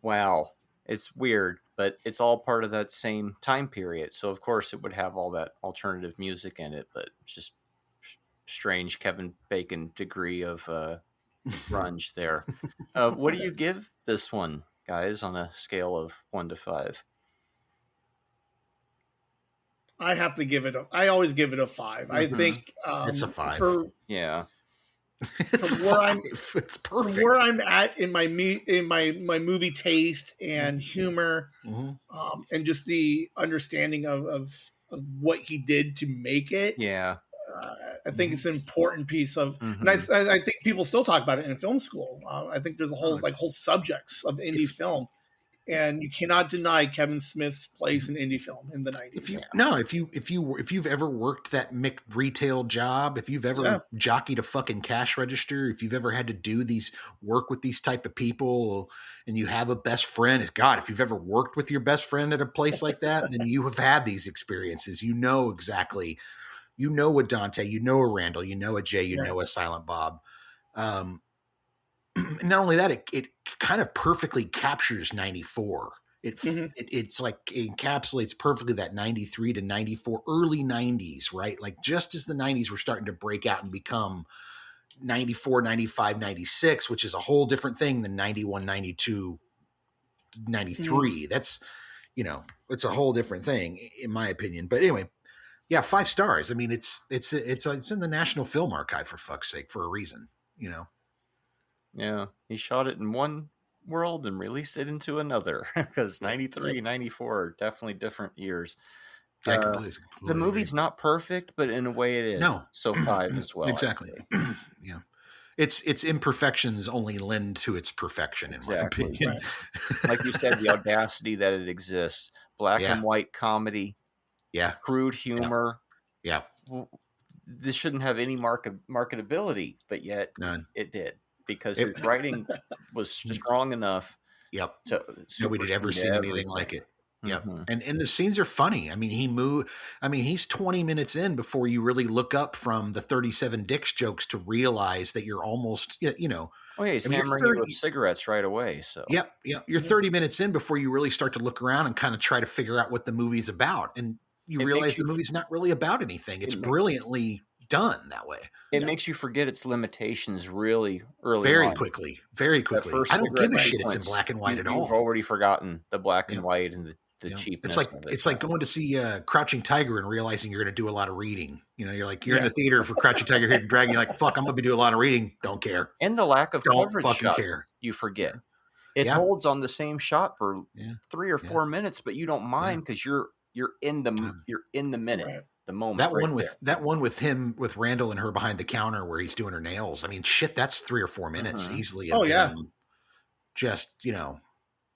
Wow, it's weird, but it's all part of that same time period, so of course it would have all that alternative music in it, but it's just strange Kevin Bacon degree of grunge there. What do you give this one, guys, on a scale of 1 to 5? I have to give it I always give it a 5. I think it's a 5. It's from where 5. I'm It's from perfect. where I'm at in my my movie taste and humor, and just the understanding of what he did to make it. Yeah. I think it's an important piece of, and Mhm. I think people still talk about it in film school. I think there's a Oh, whole subjects of indie film, and you cannot deny Kevin Smith's place in indie film in the '90s. If you've ever worked that retail job, if you've ever jockeyed a fucking cash register, if you've ever had to do work with these type of people, and you have a best friend, if you've ever worked with your best friend at a place like that, then you have had these experiences. You know exactly. You know a Dante, you know a Randall, you know a Jay, you know a Silent Bob. Not only that, it kind of perfectly captures 94. It's like it encapsulates perfectly that 93 to 94, early 90s, right? Like just as the 90s were starting to break out and become 94, 95, 96, which is a whole different thing than 91, 92, 93. That's, it's a whole different thing in my opinion. But anyway, yeah, 5 stars. I mean, it's in the National Film Archive, for fuck's sake, for a reason, Yeah, he shot it in one world and released it into another, because 93, 94 are definitely different years. I completely the movie's agree. not perfect, but in a way it is. No. So 5 as well. Exactly. Yeah. Its imperfections only lend to its perfection, in my opinion. Right. Like you said, the audacity that it exists. Black and white comedy. Yeah. Crude humor. Yeah. This shouldn't have any marketability, but yet none. It did, because his writing was strong enough. Yep. To nobody had ever seen anything like it. Yep. Mm-hmm. And the scenes are funny. I mean, he's 20 minutes in before you really look up from the 37 dicks jokes to realize that you're almost, Oh yeah, he's hammering you with cigarettes right away. So Yep. You're 30 minutes in before you really start to look around and kind of try to figure out what the movie's about. And you realize the movie's not really about anything. It's brilliantly done that way. It makes you forget its limitations really early very on. Quickly. I don't give a shit it's in black and white at all. You've already forgotten the black and white and the cheapness. It's like going to see Crouching Tiger and realizing you're going to do a lot of reading. You're like, you're in the theater for Crouching Tiger, Hidden Dragon. You're like, fuck, I'm going to be doing a lot of reading. Don't care. And the lack of coverage fucking shot, care. You forget. It holds on the same shot for 3 or 4 minutes, but you don't mind because you're in the minute. Right. The moment that one with him, with Randall and her behind the counter where he's doing her nails. I mean, shit, that's 3 or 4 minutes easily. Just,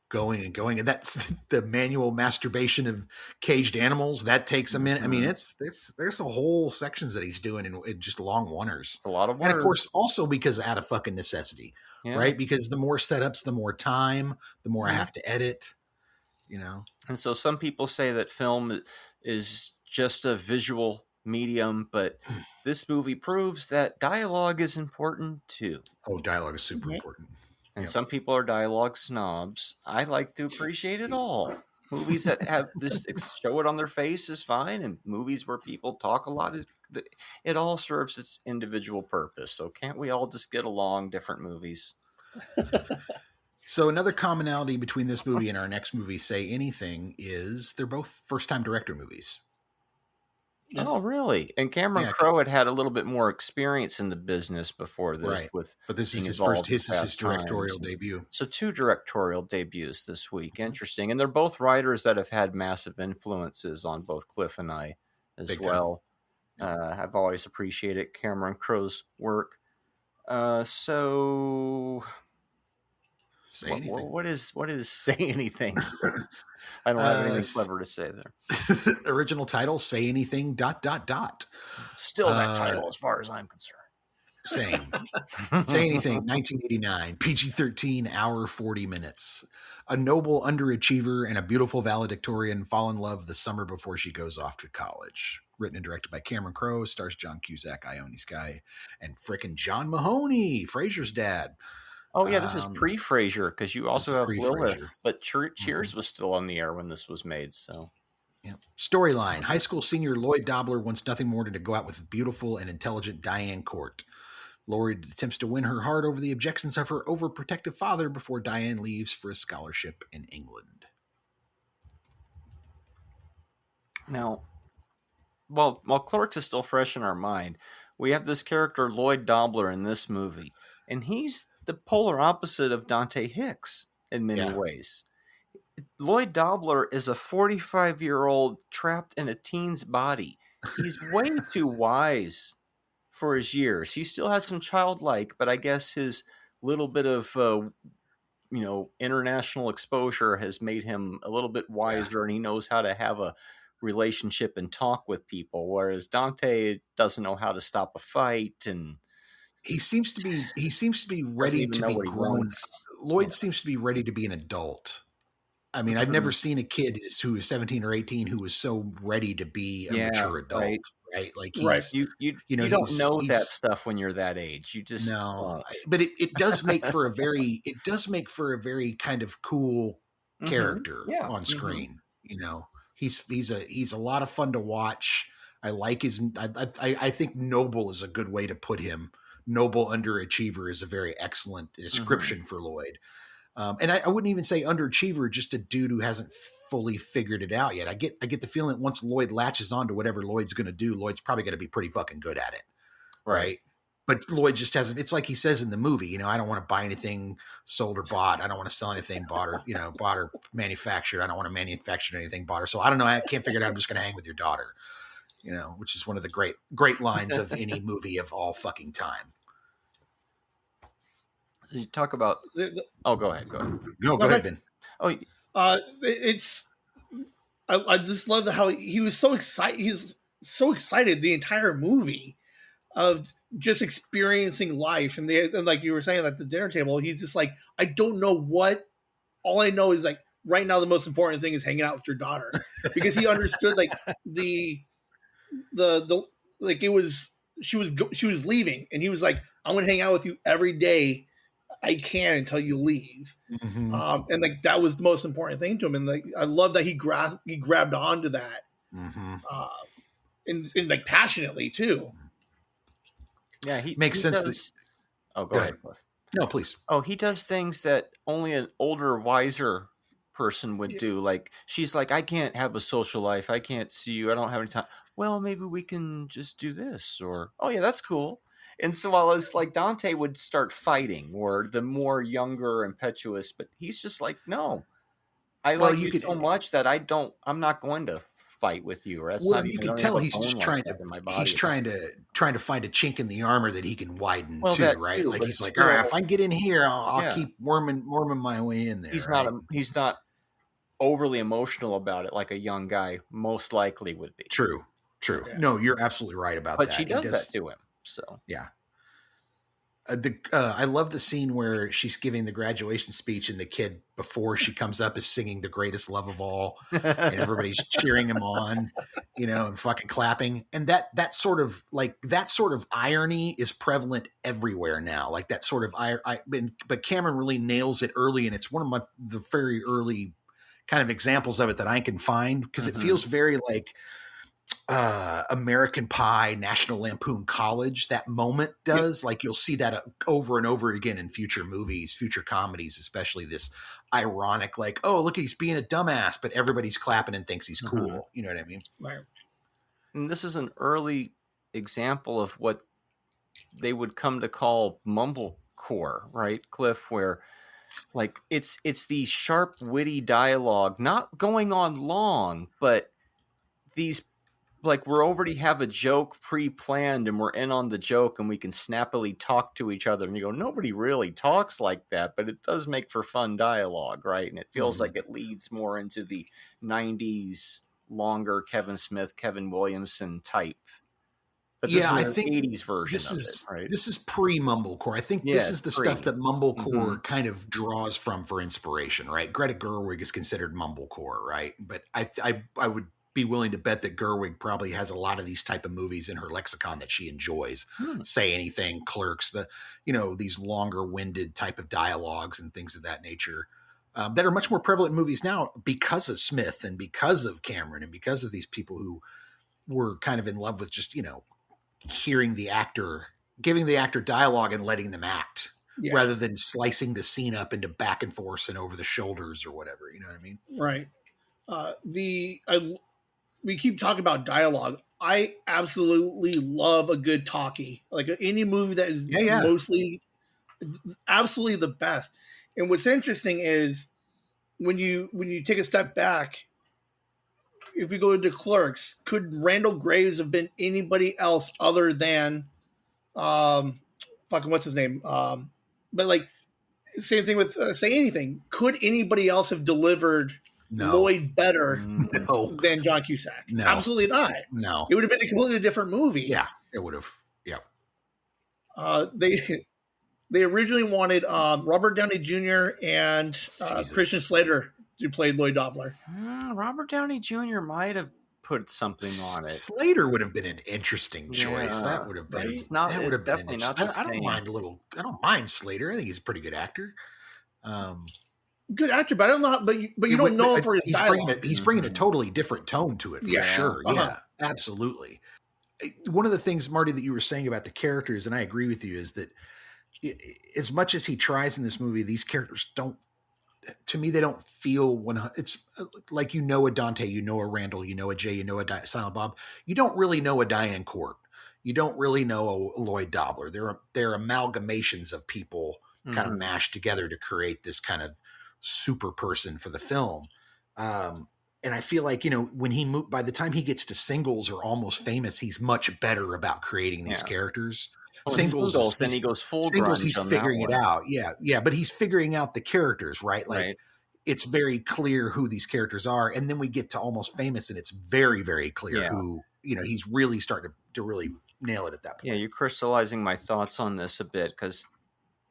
going and going. And that's the manual masturbation of caged animals. That takes a minute. I mean, there's a whole sections that he's doing in just long oneers. It's a lot of work. And of course, also because out of fucking necessity, right? Because the more setups, the more time, the more I have to edit, And so some people say that film is just a visual medium, but this movie proves that dialogue is important too. Oh, dialogue is super important. And some people are dialogue snobs. I like to appreciate it all. Movies that have this show it on their face is fine, and movies where people talk a lot, it all serves its individual purpose. So can't we all just get along? Different movies. So another commonality between this movie and our next movie, Say Anything, is they're both first-time director movies. Yes. Oh, really? And Cameron Crowe had a little bit more experience in the business before this. Right. But this is his directorial debut. So 2 directorial debuts this week. Interesting. And they're both writers that have had massive influences on both Cliff and I as Big well. I've always appreciated Cameron Crowe's work. So... Say anything. What is Say Anything? I don't have anything clever to say there. Original title, Say Anything ... Still that title as far as I'm concerned. Same. Say Anything, 1989, PG-13, hour 40 minutes. A noble underachiever and a beautiful valedictorian fall in love the summer before she goes off to college. Written and directed by Cameron Crowe, stars John Cusack, Ione Skye, and frickin' John Mahoney, Frasier's dad. Oh, yeah, this is pre-Frasier, because you also have Lilith, but Cheers was still on the air when this was made, so... Yeah. Storyline. High school senior Lloyd Dobler wants nothing more than to go out with beautiful and intelligent Diane Court. Lloyd attempts to win her heart over the objections of her overprotective father before Diane leaves for a scholarship in England. Now, while Clerks is still fresh in our mind, we have this character Lloyd Dobler in this movie, and he's the polar opposite of Dante Hicks in many ways. Lloyd Dobler is a 45-year-old trapped in a teen's body. He's way too wise for his years. He still has some childlike, but I guess his little bit of international exposure has made him a little bit wiser, and he knows how to have a relationship and talk with people, whereas Dante doesn't know how to stop a fight, and he seems to be ready to be grown. Lloyd seems to be ready to be an adult. I mean, I've never seen a kid who was 17 or 18 who was so ready to be a mature adult, right? Like, you don't know that stuff when you're that age. You just but it does make for a very kind of cool character on screen. You know, he's a lot of fun to watch. I like his. I think noble is a good way to put him. Noble underachiever is a very excellent description for Lloyd. And I wouldn't even say underachiever, just a dude who hasn't fully figured it out yet. I get the feeling that once Lloyd latches on to whatever Lloyd's going to do, Lloyd's probably going to be pretty fucking good at it. Right. But Lloyd just hasn't, it's like he says in the movie, I don't want to buy anything sold or bought. I don't want to sell anything bought or manufactured. I don't want to manufacture anything bought or so. I don't know. I can't figure it out. I'm just going to hang with your daughter, which is one of the great lines of any movie of all fucking time. So you talk about. Go ahead. No, go ahead, Ben. I just love how he was so excited. He's so excited the entire movie of just experiencing life, and like you were saying at the dinner table, he's just like, I don't know what. All I know is like right now, the most important thing is hanging out with your daughter, because he understood like the like it was she was leaving, and he was like, I'm going to hang out with you every day I can until you leave. And like that was the most important thing to him, and like I love that he grabbed onto that, and like passionately too. Yeah, he makes sense. Go ahead. No, please. He does things that only an older, wiser person would do. Like she's like, I can't have a social life. I can't see you. I don't have any time. Well, maybe we can just do this, or that's cool. And so while it's like Dante would start fighting, or the more younger, impetuous, but he's just like, no, I like you so much that I'm not going to fight with you. Or that's not you can tell he's just trying to find a chink in the armor that he can widen too, right? Like he's like, all right, if I can get in here, I'll keep worming my way in there. He's not overly emotional about it like a young guy most likely would be. True. Yeah. No, you're absolutely right about that. But she does that to him. So yeah, I love the scene where she's giving the graduation speech, and the kid before she comes up is singing "The Greatest Love of All," and everybody's cheering him on, and fucking clapping. And that sort of irony is prevalent everywhere now. Like that sort of but Cameron really nails it early, and it's one of the very early kind of examples of it that I can find, because it feels very like American Pie, National Lampoon College. That moment does, like you'll see that over and over again in future movies, future comedies, especially this ironic, like, oh, look, he's being a dumbass, but everybody's clapping and thinks he's cool. You know what I mean? Right. And this is an early example of what they would come to call mumblecore, right, Cliff? Where like it's the sharp, witty dialogue, not going on long, but these. Like we already have a joke pre-planned and we're in on the joke and we can snappily talk to each other, and you go, nobody really talks like that, but it does make for fun dialogue, right? And it feels like it leads more into the 90s longer Kevin Smith, Kevin Williamson type. But this is I think 80s version of it, right? This is pre-mumblecore. I think this is the stuff that mumblecore kind of draws from for inspiration, right? Greta Gerwig is considered mumblecore, right? But I would be willing to bet that Gerwig probably has a lot of these type of movies in her lexicon that she enjoys. Say Anything, Clerks, these longer winded type of dialogues and things of that nature that are much more prevalent in movies now because of Smith and because of Cameron and because of these people who were kind of in love with just, hearing the actor, giving the actor dialogue and letting them act rather than slicing the scene up into back and forth and over the shoulders or whatever. You know what I mean? Right. We keep talking about dialogue. I absolutely love a good talkie. Like any movie that is mostly absolutely the best. And what's interesting is when you take a step back, if we go into Clerks, could Randall Graves have been anybody else other than fucking what's his name? But like same thing with Say Anything. Could anybody else have delivered Lloyd better than John Cusack? No. Absolutely not. No. It would have been a completely different movie. Yeah, it would have. Yeah. They originally wanted Robert Downey Jr. and Christian Slater to play Lloyd Dobler. Robert Downey Jr. might have put something on it. Slater would have been an interesting choice. Yeah, that would have been. It's not, that would have been definitely not the same. I don't mind Slater. I think he's a pretty good actor. Good actor, but I don't know. But you don't know him for his dialogue. He's bringing a totally different tone to it for sure. Yeah, absolutely. One of the things, Marty, that you were saying about the characters, and I agree with you, is that as much as he tries in this movie, these characters don't. To me, they don't feel 100. It's like a Dante, a Randall, a Jay, a Silent Bob. You don't really know a Diane Court. You don't really know a Lloyd Dobler. They're amalgamations of people kind of mashed together to create this kind of super person for the film. And I feel like, when by the time he gets to Singles or Almost Famous, he's much better about creating these characters. Singles, then he goes full Singles, grunge. He's figuring it out. Yeah. But he's figuring out the characters, right? Like it's very clear who these characters are. And then we get to Almost Famous and it's very, very clear who, he's really starting to really nail it at that point. Yeah. You're crystallizing my thoughts on this a bit, because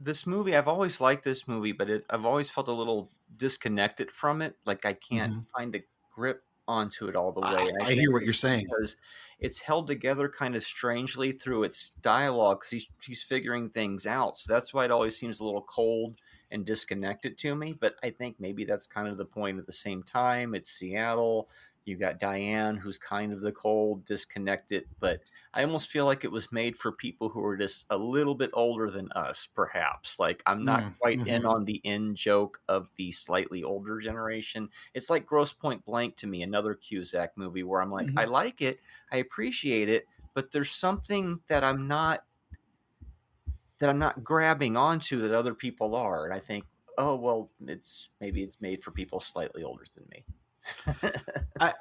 this movie, I've always liked this movie, but I've always felt a little disconnected from it. Like I can't find a grip onto it all the way. I hear what you're saying. Because it's held together kind of strangely through its dialogue. He's figuring things out. So that's why it always seems a little cold and disconnected to me. But I think maybe that's kind of the point. At the same time, it's Seattle. You got Diane, who's kind of the cold, disconnected, but I almost feel like it was made for people who are just a little bit older than us, perhaps. Like I'm not quite in on the in joke of the slightly older generation. It's like Grosse Point Blank to me, another Cusack movie where I'm like, I like it, I appreciate it, but there's something that I'm not grabbing onto that other people are, and I think, oh well, maybe it's made for people slightly older than me. I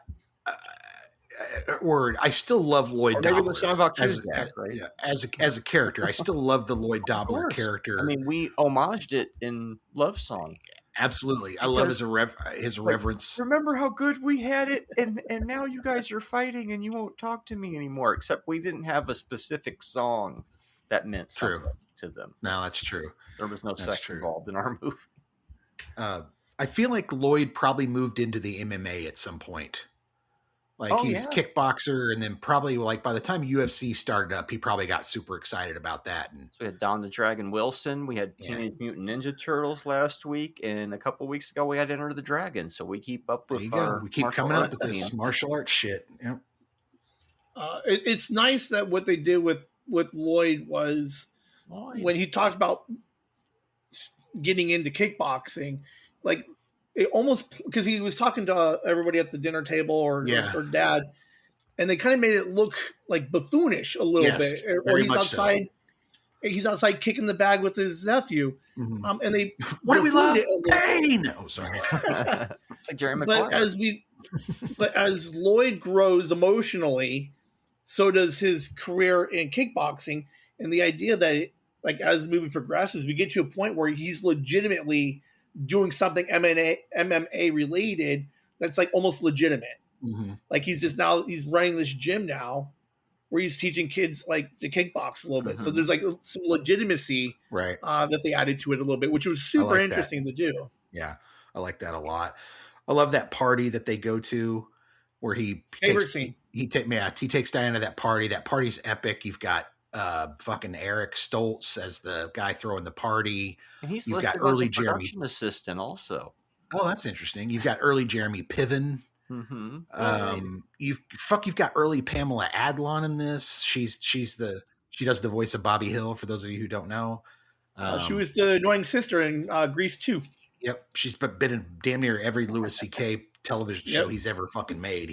still love Lloyd Dobler about Cusack, right? as a character. I still love the Lloyd Dobler character. I mean, we homaged it in Love Song. Absolutely, I love his irreverence. Remember how good we had it, and now you guys are fighting, and you won't talk to me anymore. Except we didn't have a specific song that meant something to them. No, that's true. There was no sex involved in our movie. I feel like Lloyd probably moved into the MMA at some point. Like he was kickboxer, and then probably like by the time UFC started up, he probably got super excited about that. And so we had Don the Dragon Wilson, we had Teenage Mutant Ninja Turtles last week, and a couple weeks ago we had Enter the Dragon. So we keep up with we keep coming up with this martial arts shit. Yep. It's nice that what they did with Lloyd was when he talked about getting into kickboxing, like it almost, because he was talking to everybody at the dinner table or dad, and they kind of made it look like buffoonish a little bit. Or he's outside kicking the bag with his nephew. And they what do we love? Pain. Oh, sorry. It's like Jerry McGuire. But as Lloyd grows emotionally, so does his career in kickboxing, and the idea that like as the movie progresses, we get to a point where he's legitimately doing something MMA related that's like almost legitimate. Like he's running this gym now where he's teaching kids like to kickbox a little bit. So there's like some legitimacy that they added to it a little bit, which was super interesting to do. Yeah. I like that a lot. I love that party that they go to where he takes Diana to that party. That party's epic. You've got fucking Eric Stoltz as the guy throwing the pardy. And you've got early Jeremy assistant also. Oh, that's interesting. You've got early Jeremy Piven. You've got early Pamela Adlon in this. She does the voice of Bobby Hill, for those of you who don't know. She was the annoying sister in Grease 2. Yep. She's been in damn near every Louis C.K. television show he's ever fucking made.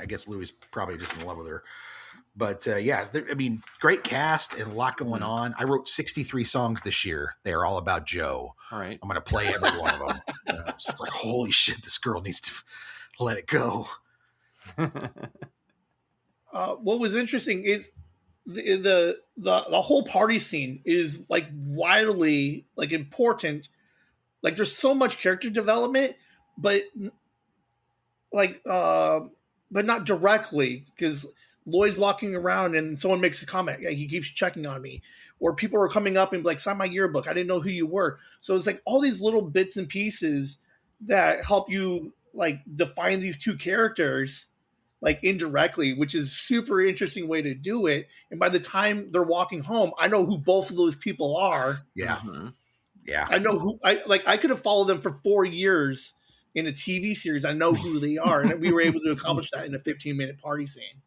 I guess Louis probably just in love with her. But I mean, great cast and a lot going on. I wrote 63 songs this year. They're all about Joe. All right. I'm going to play every one of them. It's just like, holy shit, this girl needs to let it go. What was interesting is the whole party scene is like wildly like important. Like there's so much character development, but not directly, because Lloyd's walking around and someone makes a comment. Yeah, he keeps checking on me. Or people are coming up and like, sign my yearbook. I didn't know who you were. So it's like all these little bits and pieces that help you like define these two characters like indirectly, which is super interesting way to do it. And by the time they're walking home, I know who both of those people are. Yeah. Mm-hmm. Yeah. I know who I could have followed them for 4 years in a TV series. I know who they are. And we were able to accomplish that in a 15-minute party scene.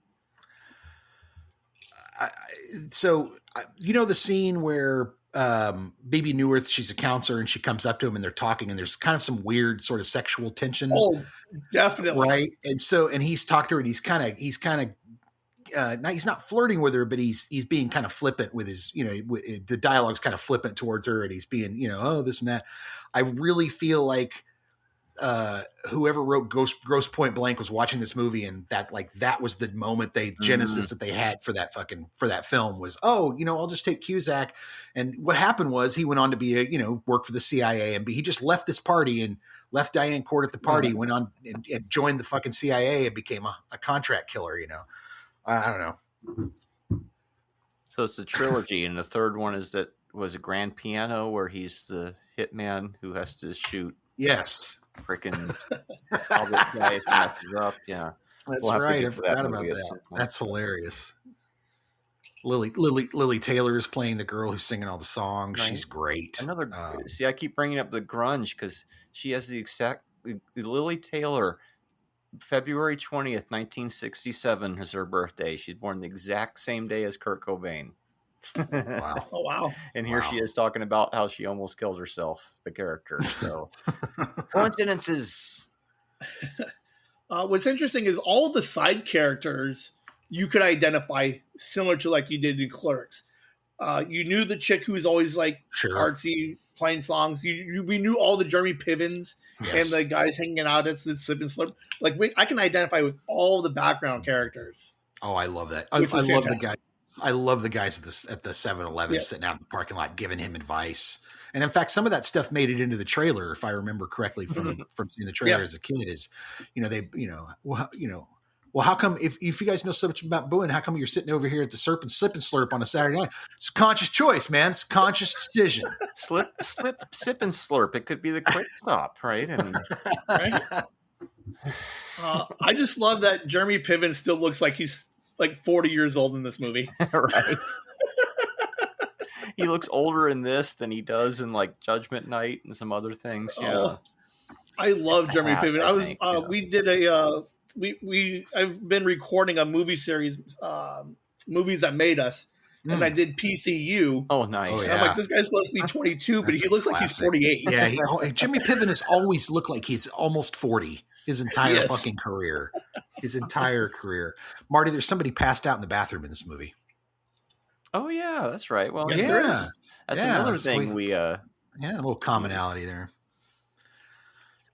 So you know the scene where Bebe Neuwirth, she's a counselor, and she comes up to him and they're talking, and there's kind of some weird sort of sexual tension. Oh, definitely. Right. And he's talked to her, and he's not flirting with her, but he's being kind of flippant with his, the dialogue's kind of flippant towards her, and he's being, oh, this and that. I really feel like whoever wrote Gross Point Blank was watching this movie, and that was the moment genesis that they had for that film was, I'll just take Cusack. And what happened was he went on to be work for the CIA, and he just left this party and left Diane Court at the party, went on and joined the fucking CIA and became a contract killer. I don't know. So it's a trilogy, and the third one was a grand piano where he's the hitman who has to shoot. Yes. Freaking all this guy messes up. Yeah. That's right. I forgot about that. That's hilarious. Lily Taylor is playing the girl who's singing all the songs. Right. She's great. See, I keep bringing up the grunge because she has the exact Lily Taylor. February 20th, 1967 is her birthday. She's born the exact same day as Kurt Cobain. Wow. Oh, wow. And here she is talking about how she almost killed herself, the character. So coincidences. What's interesting is all of the side characters you could identify similar to like you did in Clerks. You knew the chick who's always like artsy, playing songs. We knew all the Jeremy Pivens and the guys hanging out at the Sip and Slurp. Like I can identify with all the background characters. Oh, I love that. I love the guy. I love the guys at the 7-Eleven sitting out in the parking lot giving him advice. And in fact, some of that stuff made it into the trailer, if I remember correctly from seeing the trailer as a kid. Is well, how come if you guys know so much about booing, how come you're sitting over here at the Sip and Slurp on a Saturday night? It's a conscious choice, man. It's a conscious decision. Sip and Slurp. It could be the quick stop, right? Right. I just love that Jeremy Piven still looks like he's like 40 years old in this movie. Right. He looks older in this than he does in like Judgment Night and some other things. Yeah. I love Jeremy Piven. We did I've been recording a movie series, movies that made us. And I did PCU. Oh, nice. Oh, yeah. I'm like, this guy's supposed to be 22, but he looks like he's 48. Yeah. Jeremy Piven has always looked like he's almost 40. His entire fucking career. His entire career. Marty, there's somebody passed out in the bathroom in this movie. Oh, yeah, that's right. Well, that's another thing we a little commonality there.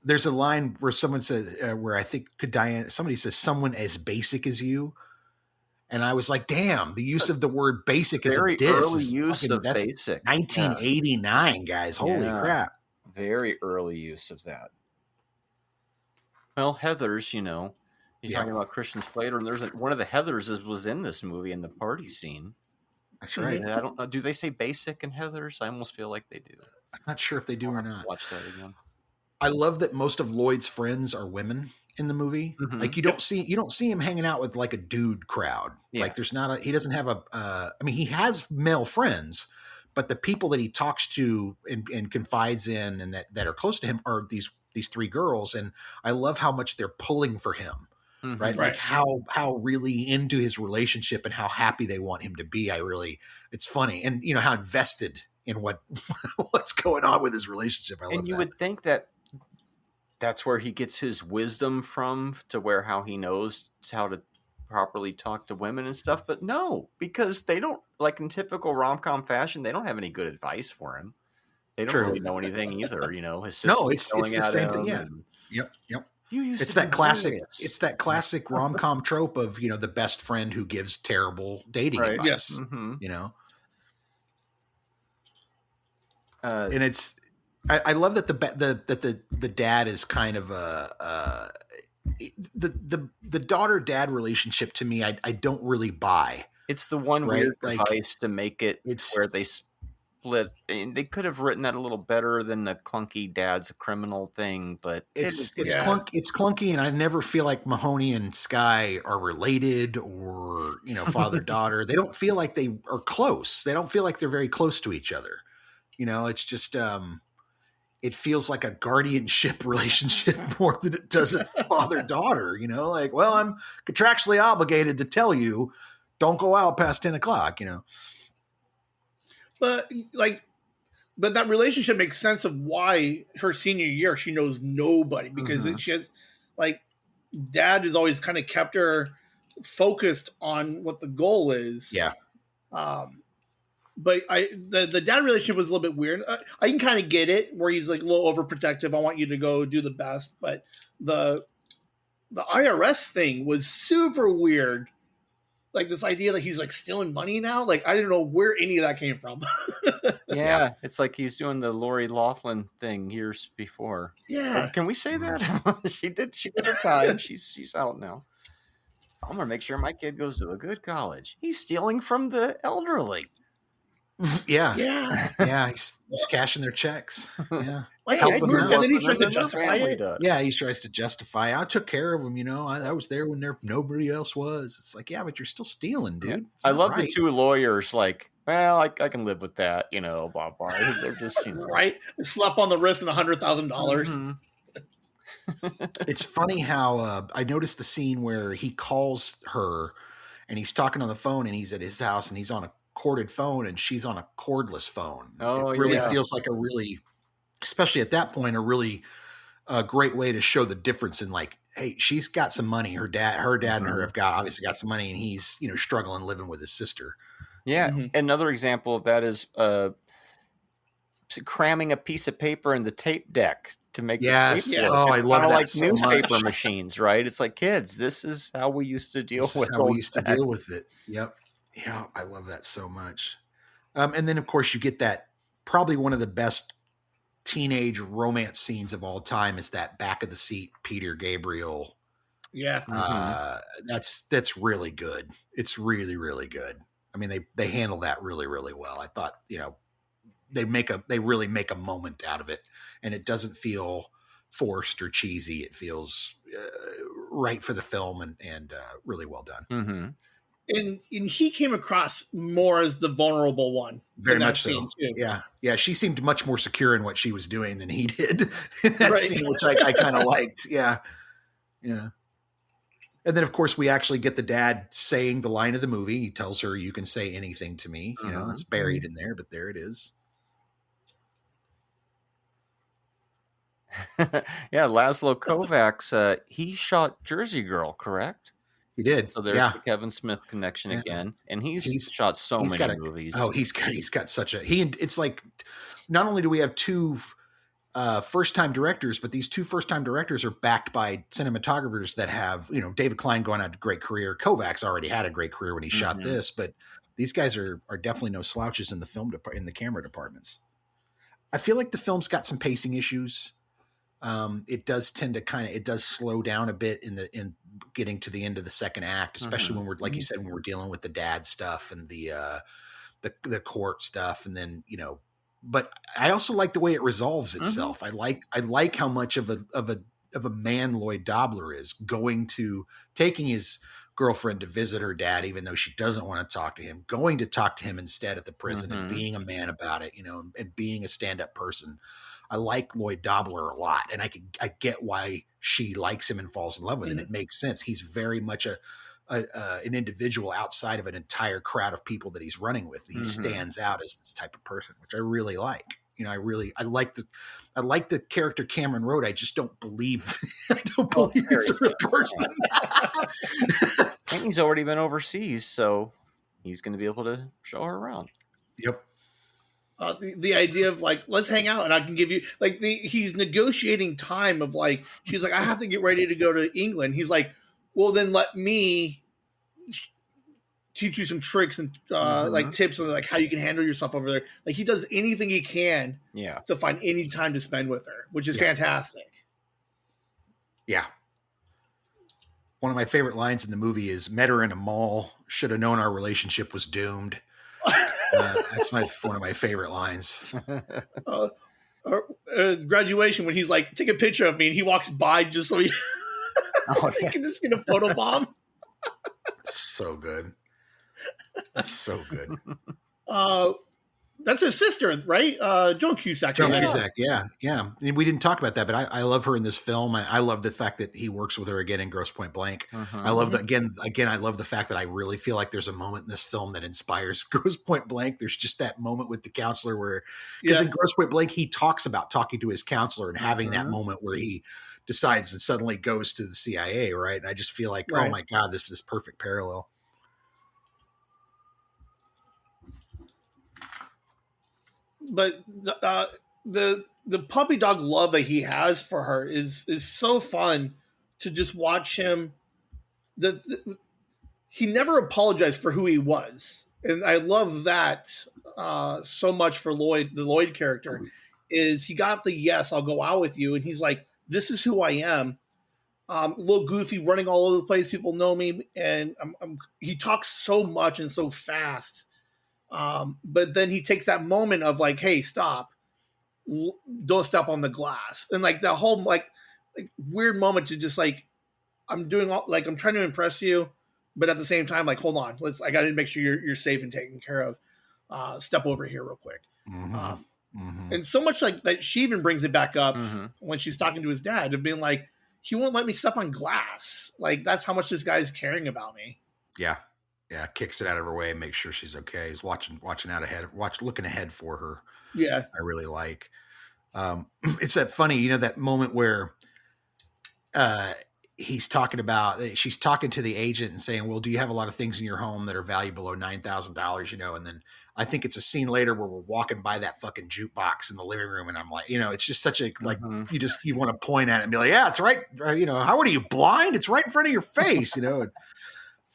There's a line where someone says, where I think somebody says, someone as basic as you. And I was like, damn, the use of the word basic as a diss. Early use of that's basic. 1989, guys. Holy crap. Very early use of that. Well, Heathers, you're talking about Christian Slater, and there's one of the Heathers was in this movie in the party scene. That's right. I don't know. Do they say basic in Heathers? I almost feel like they do. I'm not sure if they do or not. Watch that again. I love that most of Lloyd's friends are women in the movie. Mm-hmm. Like you don't see him hanging out with like a dude crowd. Yeah. Like he doesn't have he has male friends, but the people that he talks to and confides in and that are close to him are these three girls. And I love how much they're pulling for him. Mm-hmm. Right. Like how really into his relationship and how happy they want him to be. It's funny. And how invested in what's going on with his relationship. I love that. You would think that that's where he gets his wisdom from, to where how he knows how to properly talk to women and stuff. But no, because they don't, like in typical rom-com fashion, they don't have any good advice for him. They don't really know anything either. His sister's it's yelling the at same thing. him. Yeah. And, Yep. you used It's to that be classic. hilarious. It's that classic rom-com trope of the best friend who gives terrible dating Right. advice. Yes. And it's I love that the dad is kind of the daughter dad relationship. To me, I don't really buy. It's the one right? weird Like, device to make it where they split. And they could have written that a little better than the clunky dad's a criminal thing, but it's clunky, and I never feel like Mahoney and Sky are related, or father daughter. They don't feel like they are close. They don't feel like they're very close to each other. It's just it feels like a guardianship relationship more than it does a father daughter. Like, well, I'm contractually obligated to tell you, don't go out past 10 o'clock. But that relationship makes sense of why her senior year she knows nobody, because she has, like, dad has always kind of kept her focused on what the goal is. Yeah. But the dad relationship was a little bit weird. I can kind of get it, where he's like a little overprotective. I want you to go do the best, but the IRS thing was super weird. Like, this idea that he's like stealing money now. Like, I didn't know where any of that came from. Yeah, it's like he's doing the Lori Loughlin thing years before. Yeah. Can we say that? She did her time. She's out now. I'm gonna make sure my kid goes to a good college. He's stealing from the elderly. Yeah. Yeah. He's cashing their checks. Yeah. And then he tries to justify it. Yeah, he tries to justify. I took care of him. I was there when nobody else was. It's like, yeah, but you're still stealing, dude. I love the two lawyers. Like, well, I can live with that. Blah blah. They're just right. Slap on the wrist and $100,000. It's funny how I noticed the scene where he calls her and he's talking on the phone, and he's at his house and he's on a corded phone and she's on a cordless phone. Oh, it really feels like especially at that point, a really great way to show the difference in, like, hey, she's got some money. Her dad and her have obviously got some money, and he's, struggling living with his sister. Yeah. Another example of that is cramming a piece of paper in the tape deck to make the tape work. Oh, I love that. Like so newspaper much. machines, right? It's like, kids, this is how we used to deal with it. Yep. Yeah, I love that so much. And then, of course, you get that probably one of the best teenage romance scenes of all time is that back of the seat Peter Gabriel. Yeah. That's really good. It's really, really good. I mean, they handle that really, really well. I thought, they really make a moment out of it, and it doesn't feel forced or cheesy. It feels right for the film, and really well done. Mm-hmm. And he came across more as the vulnerable one. Very much so. Too. Yeah. Yeah. She seemed much more secure in what she was doing than he did in that scene, which I kind of liked. Yeah. Yeah. And then, of course, we actually get the dad saying the line of the movie. He tells her, "You can say anything to me." It's buried in there, but there it is. Yeah. Laszlo Kovacs, he shot Jersey Girl, correct? He did. So there's the Kevin Smith connection again, and he's shot so many movies. Oh, he's got such a It's like, not only do we have two first time directors, but these two first time directors are backed by cinematographers that have, David Klein going on a great career. Kovacs already had a great career when he shot this, but these guys are definitely no slouches in the in the camera departments. I feel like the film's got some pacing issues. It does tend to it does slow down a bit in getting to the end of the second act, especially when we're, like you said, when we're dealing with the dad stuff and the court stuff. And then, but I also like the way it resolves itself. I like how much of a man Lloyd Dobler is taking his girlfriend to visit her dad, even though she doesn't want to talk to him, going to talk to him instead at the prison and being a man about it, and being a stand-up person. I like Lloyd Dobler a lot, and I get why she likes him and falls in love with him. It makes sense. He's very much an individual outside of an entire crowd of people that he's running with. He stands out as this type of person, which I really like. You know, I like the character Cameron wrote. I just don't believe he's a real person. And he's already been overseas, so he's going to be able to show her around. Yep. The idea of like, let's hang out and I can give you like he's negotiating time of like, she's like, I have to get ready to go to England. He's like, well, then let me teach you some tricks and like tips on like how you can handle yourself over there. Like he does anything he can to find any time to spend with her, which is fantastic. Yeah. One of my favorite lines in the movie is met her in a mall. Should have known our relationship was doomed. That's one of my favorite lines. Graduation when he's like, take a picture of me and he walks by just so he can just get a photo bomb. So good. That's so good. That's his sister, right? Joan Cusack. Cusack, yeah. And we didn't talk about that, but I love her in this film. I love the fact that he works with her again in Grosse Pointe Blank. I love that again. I love the fact that I really feel like there's a moment in this film that inspires Grosse Pointe Blank. There's just that moment with the counselor where, because in Grosse Pointe Blank, he talks about talking to his counselor and having that moment where he decides and suddenly goes to the CIA, right? And I just feel like, oh my God, this is perfect parallel. But the puppy dog love that he has for her is so fun to just watch him. He never apologized for who he was, and I love that so much for Lloyd. The Lloyd character is he got the yes, I'll go out with you, and he's like, this is who I am. A little goofy, running all over the place. People know me, and he talks so much and so fast. But then he takes that moment of like, hey, stop, don't step on the glass. And like the whole like weird moment to just like, I'm doing all like, I'm trying to impress you, but at the same time, like, hold on, I got to make sure you're safe and taken care of. Step over here real quick. And so much like that, she even brings it back up when she's talking to his dad of being like, he won't let me step on glass. Like that's how much this guy's caring about me. Yeah. Yeah, kicks it out of her way and makes sure she's okay. He's looking ahead for her. Yeah, I really like. It's that funny, that moment where she's talking to the agent and saying, well, do you have a lot of things in your home that are valued below $9,000, and then I think it's a scene later where we're walking by that fucking jukebox in the living room. And I'm like, it's just such a, like, you want to point at it and be like, yeah, it's right. How are you blind? It's right in front of your face,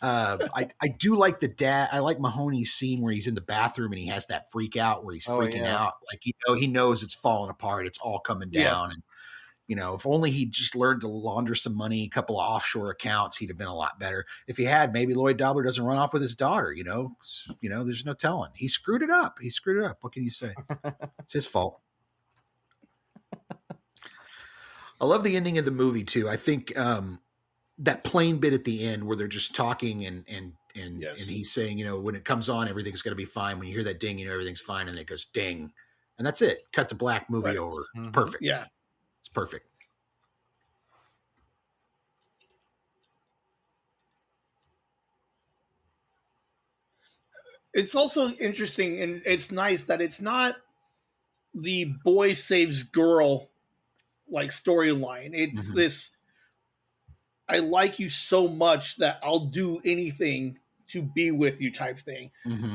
I do like the dad. I like Mahoney's scene where he's in the bathroom and he has that freak out where he's freaking out. Like, he knows it's falling apart. It's all coming down. And, if only he just learned to launder some money, a couple of offshore accounts, he'd have been a lot better. If he had, maybe Lloyd Dobler doesn't run off with his daughter, there's no telling. He screwed it up. What can you say? It's his fault. I love the ending of the movie too. I think, that plane bit at the end where they're just talking and he's saying, when it comes on, everything's going to be fine. When you hear that ding, everything's fine. And it goes ding. And that's it. Cut to black, movie over. Perfect. Yeah. It's perfect. It's also interesting and it's nice that it's not the boy saves girl like storyline. It's this, I like you so much that I'll do anything to be with you type thing.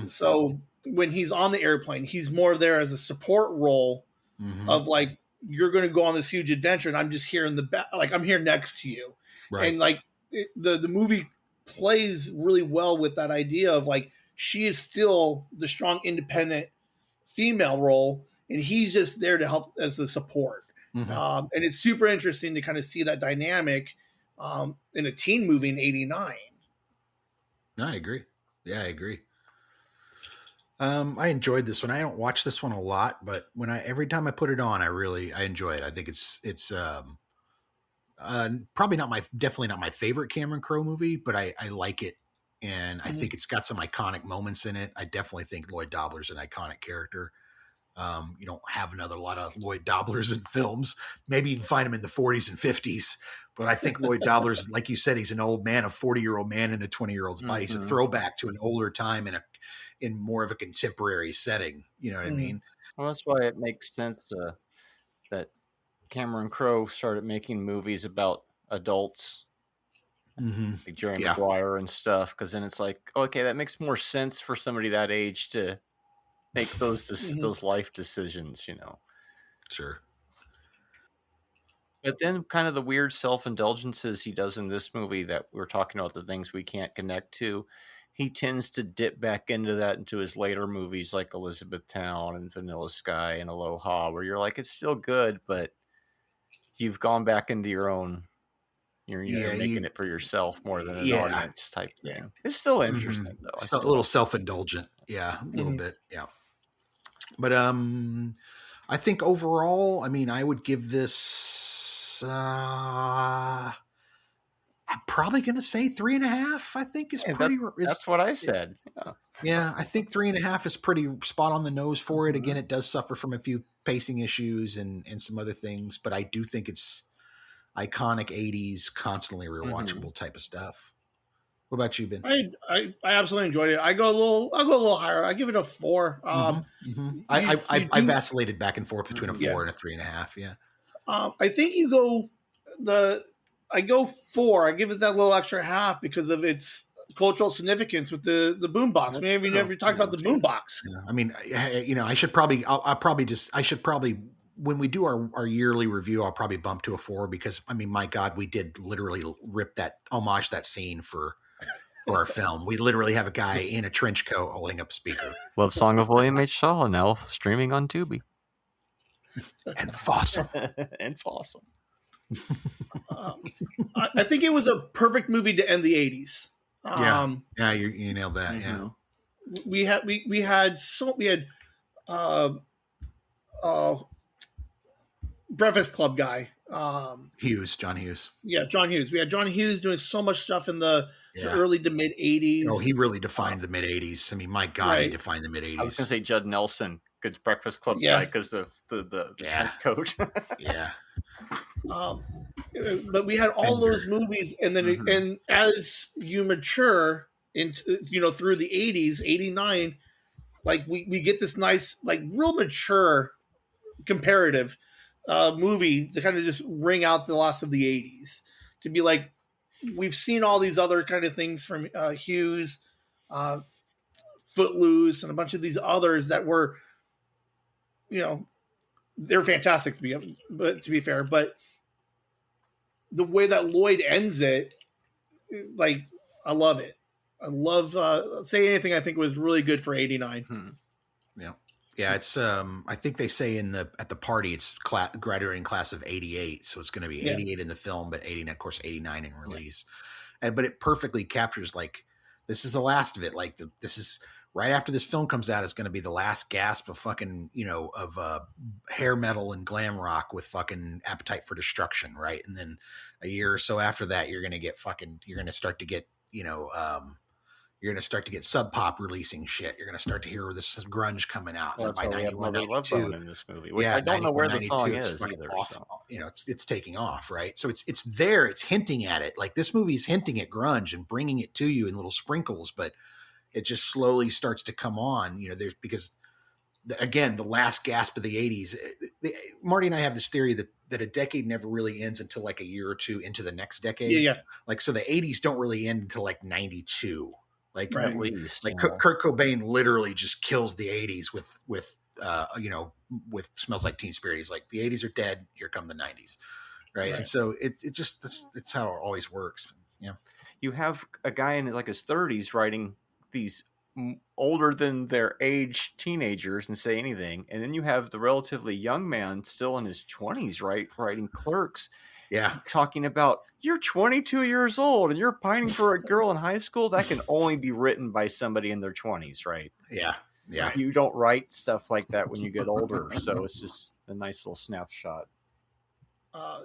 So when he's on the airplane, he's more there as a support role of like, you're going to go on this huge adventure and I'm just here in the back, like I'm here next to you. Right. And like the movie plays really well with that idea of like, she is still the strong, independent female role and he's just there to help as a support. And it's super interesting to kind of see that dynamic in a teen movie in '89. I agree. Yeah, I agree. I enjoyed this one. I don't watch this one a lot, but every time I put it on, I enjoy it. I think it's definitely not my favorite Cameron Crowe movie, but I like it. And I think it's got some iconic moments in it. I definitely think Lloyd Dobler's an iconic character. You don't have another lot of Lloyd Dobblers in films. Maybe you can find him in the 40s and 50s. But I think Lloyd Dobler's, like you said, he's an old man, a 40-year-old man in a 20-year-old's body. He's a throwback to an older time in more of a contemporary setting. You know what I mean? Well, that's why it makes sense that Cameron Crowe started making movies about adults, like Jerry Maguire and stuff, because then it's like, okay, that makes more sense for somebody that age to make those those life decisions, you know. Sure. But then kind of the weird self-indulgences he does in this movie that we're talking about, the things we can't connect to, he tends to dip back into that into his later movies like Elizabethtown and Vanilla Sky and Aloha, where you're like, it's still good, but you've gone back into your own, you're making it for yourself more than an audience type thing. It's still interesting though. So a little self-indulgent. Yeah, a little bit. Yeah. But I think overall, I mean, I would give this I'm probably gonna say 3.5. I think is pretty that's what I said. Yeah, I think 3.5 is pretty spot on the nose for it. Again, it does suffer from a few pacing issues and some other things, but I do think it's iconic 80s, constantly rewatchable type of stuff. What about you, Ben? I absolutely enjoyed it. I'll go a little higher. I give it a 4. I vacillated back and forth between a 4 and a 3.5. Yeah. I think I go 4. I give it that little extra half because of its cultural significance with the boombox. Maybe we never talked about the boombox. Yeah. I mean, you know, I should probably when we do our yearly review, I'll probably bump to a 4 because I mean, my God, we did literally homage that scene for our film. We literally have a guy in a trench coat holding up a speaker. Love song of William H. Shaw now streaming on Tubi. And Fossil. I think it was a perfect movie to end the 80s. Yeah, you nailed that. Yeah. We had Breakfast Club guy. John Hughes. Yeah, John Hughes. We had John Hughes doing so much stuff in the early to mid 80s. Oh, he really defined the mid 80s. I mean, my God, he defined the mid 80s. I was going to say Judd Nelson, good Breakfast Club guy, because of the coat. Yeah. But we had all those movies, and then and as you mature into through the 80s, 89, like we get this nice, like real mature comparative movie to kind of just ring out the loss of the 80s, to be like, we've seen all these other kind of things from Hughes, Footloose, and a bunch of these others that were, they're fantastic to be fair, but the way that Lloyd ends it, like, I love it. I love Say Anything. I think was really good for 89. Yeah, it's I think they say at the party it's graduating class of 88, so it's going to be 88 in the film, but 89, of course, 89 in release. But it perfectly captures, like, this is the last of it. Like, this is right after this film comes out, it's going to be the last gasp of fucking of hair metal and glam rock with fucking Appetite for Destruction, right? And then a year or so after that, you're going to start to get you're going to start to get Sub Pop releasing shit. You're going to start to hear this grunge coming out. Well, by 91, 92, in this movie. I don't know where the song is either. So. It's taking off, right? So it's there. It's hinting at it. Like, this movie's hinting at grunge and bringing it to you in little sprinkles, but it just slowly starts to come on. Because again, the last gasp of the 80s. Marty and I have this theory that a decade never really ends until like a year or two into the next decade. Yeah. Like, so the 80s don't really end until like 92. Like, right. At least, like Kurt Cobain literally just kills the 80s with Smells Like Teen Spirit. He's like, the 80s are dead. Here come the 90s. Right. And so it's how it always works. Yeah. You have a guy in like his 30s writing these older than their age teenagers and Say Anything. And then you have the relatively young man still in his 20s, right? Writing Clerks. Yeah. Talking about, you're 22 years old and you're pining for a girl in high school. That can only be written by somebody in their 20s, right? Yeah. Yeah. You don't write stuff like that when you get older. So it's just a nice little snapshot.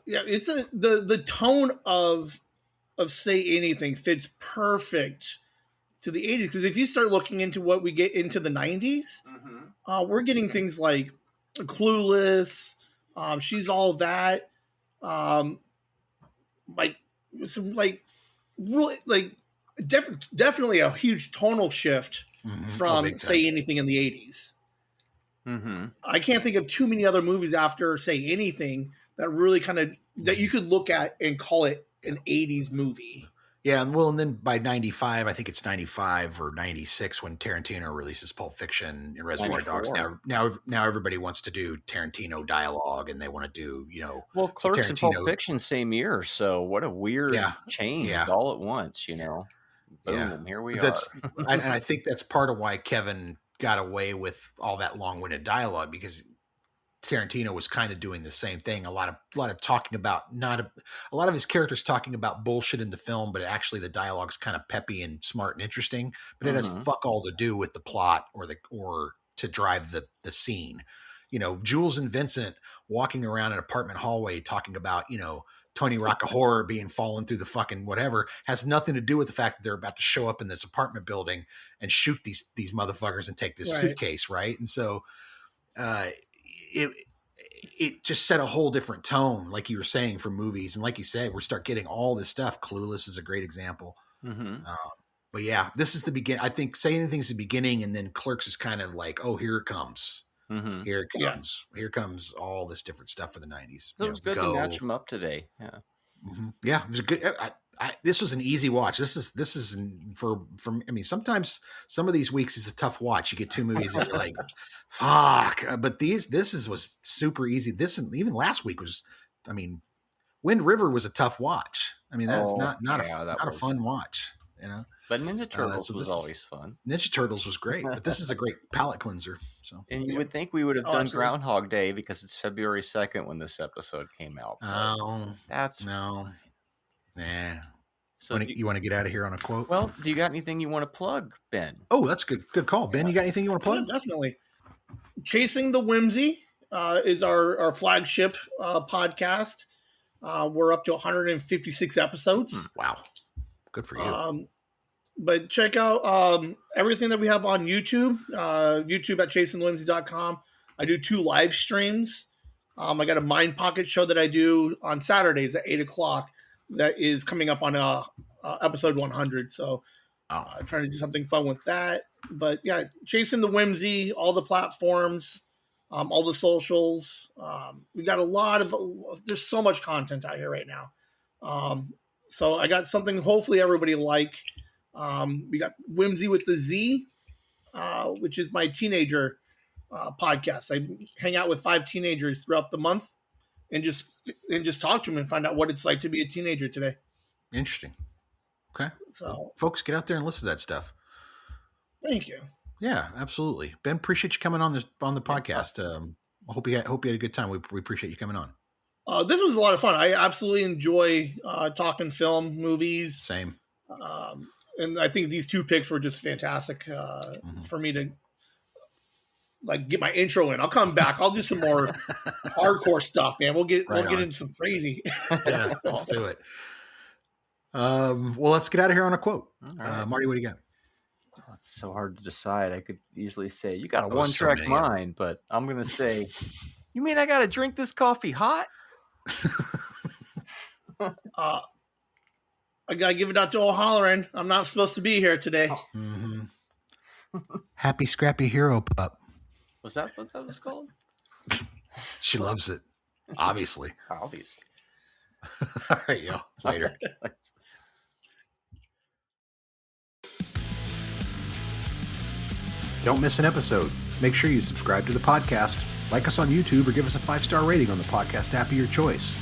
It's the tone of Say Anything fits perfect to the 80s. Because if you start looking into what we get into the 90s, we're getting things like Clueless. She's all that. Like some really definitely a huge tonal shift from Say Anything in the 80s. Mm-hmm. I can't think of too many other movies after Say Anything that really kind of that you could look at and call it an 80s movie. Yeah, and then by 95, I think it's 95 or 96 when Tarantino releases Pulp Fiction and Reservoir Dogs. Now everybody wants to do Tarantino dialogue, and they want to do, Well, Clerks and Pulp Fiction same year, so what a weird change all at once, Boom, here we are. And I think that's part of why Kevin got away with all that long-winded dialogue, because Tarantino was kind of doing the same thing. A lot of talking about a lot of his characters talking about bullshit in the film, but actually the dialogue's kind of peppy and smart and interesting. But it has fuck all to do with the plot or to drive the scene. Jules and Vincent walking around an apartment hallway talking about Tony Rockahorror being fallen through the fucking whatever has nothing to do with the fact that they're about to show up in this apartment building and shoot these motherfuckers and take this suitcase, right? And so it just set a whole different tone, like you were saying, for movies. And like you said, we start getting all this stuff. Clueless is a great example. But yeah, this is the beginning. I think Say Anything's the beginning, and then Clerks is kind of like, oh, here it comes. Here it comes. Here comes all this different stuff for the 90s. It was good to match them up today. Yeah. Yeah, it was a good. This was an easy watch. This is for I mean, sometimes some of these weeks is a tough watch. You get two movies and you're like, fuck. But this was super easy. This, and even last week was, I mean, Wind River was a tough watch. I mean, that's not a fun watch, But Ninja Turtles was always fun. Ninja Turtles was great, but this is a great palate cleanser. So, and you would think we would have done Groundhog Day because it's February 2nd when this episode came out. Nah. So you want to get out of here on a quote? Well, do you got anything you want to plug, Ben? Oh, that's good. Good call, Ben. You got anything you want to plug? Yeah, definitely. Chasing the Whimsy is our flagship podcast. We're up to 156 episodes. Wow, good for you. But check out everything that we have on YouTube. YouTube at chasingthewhimsy.com. I do 2 live streams. I got a Mind Pocket show that I do on Saturdays at 8:00. That is coming up on episode 100. So I'm trying to do something fun with that. But yeah, Chasing the Whimsy, all the platforms, all the socials. We got there's so much content out here right now. So I got something hopefully everybody like. We got Whimsy with the Z, which is my teenager podcast. I hang out with 5 teenagers throughout the month and just talk to them and find out what it's like to be a teenager today. Interesting. Okay. So folks, get out there and listen to that stuff. Thank you. Yeah, absolutely. Ben, appreciate you coming on the podcast. I hope you had a good time. We appreciate you coming on. This was a lot of fun. I absolutely enjoy talking film, movies. Same. And I think these 2 picks were just fantastic for me to get my intro in. I'll come back. I'll do some more hardcore stuff, man. We'll get into some crazy. Yeah, let's do it. Well, let's get out of here on a quote. Right. Marty, what do you got? Oh, it's so hard to decide. I could easily say you got a one-track mind, but I'm gonna say, you mean I gotta drink this coffee hot? I gotta give it out to O'Halloran. I'm not supposed to be here today. Happy Scrappy Hero Pup. Was that what that was called? She loves it. Obviously. All right, y'all. Later. Don't miss an episode. Make sure you subscribe to the podcast, like us on YouTube, or give us a 5-star rating on the podcast app of your choice.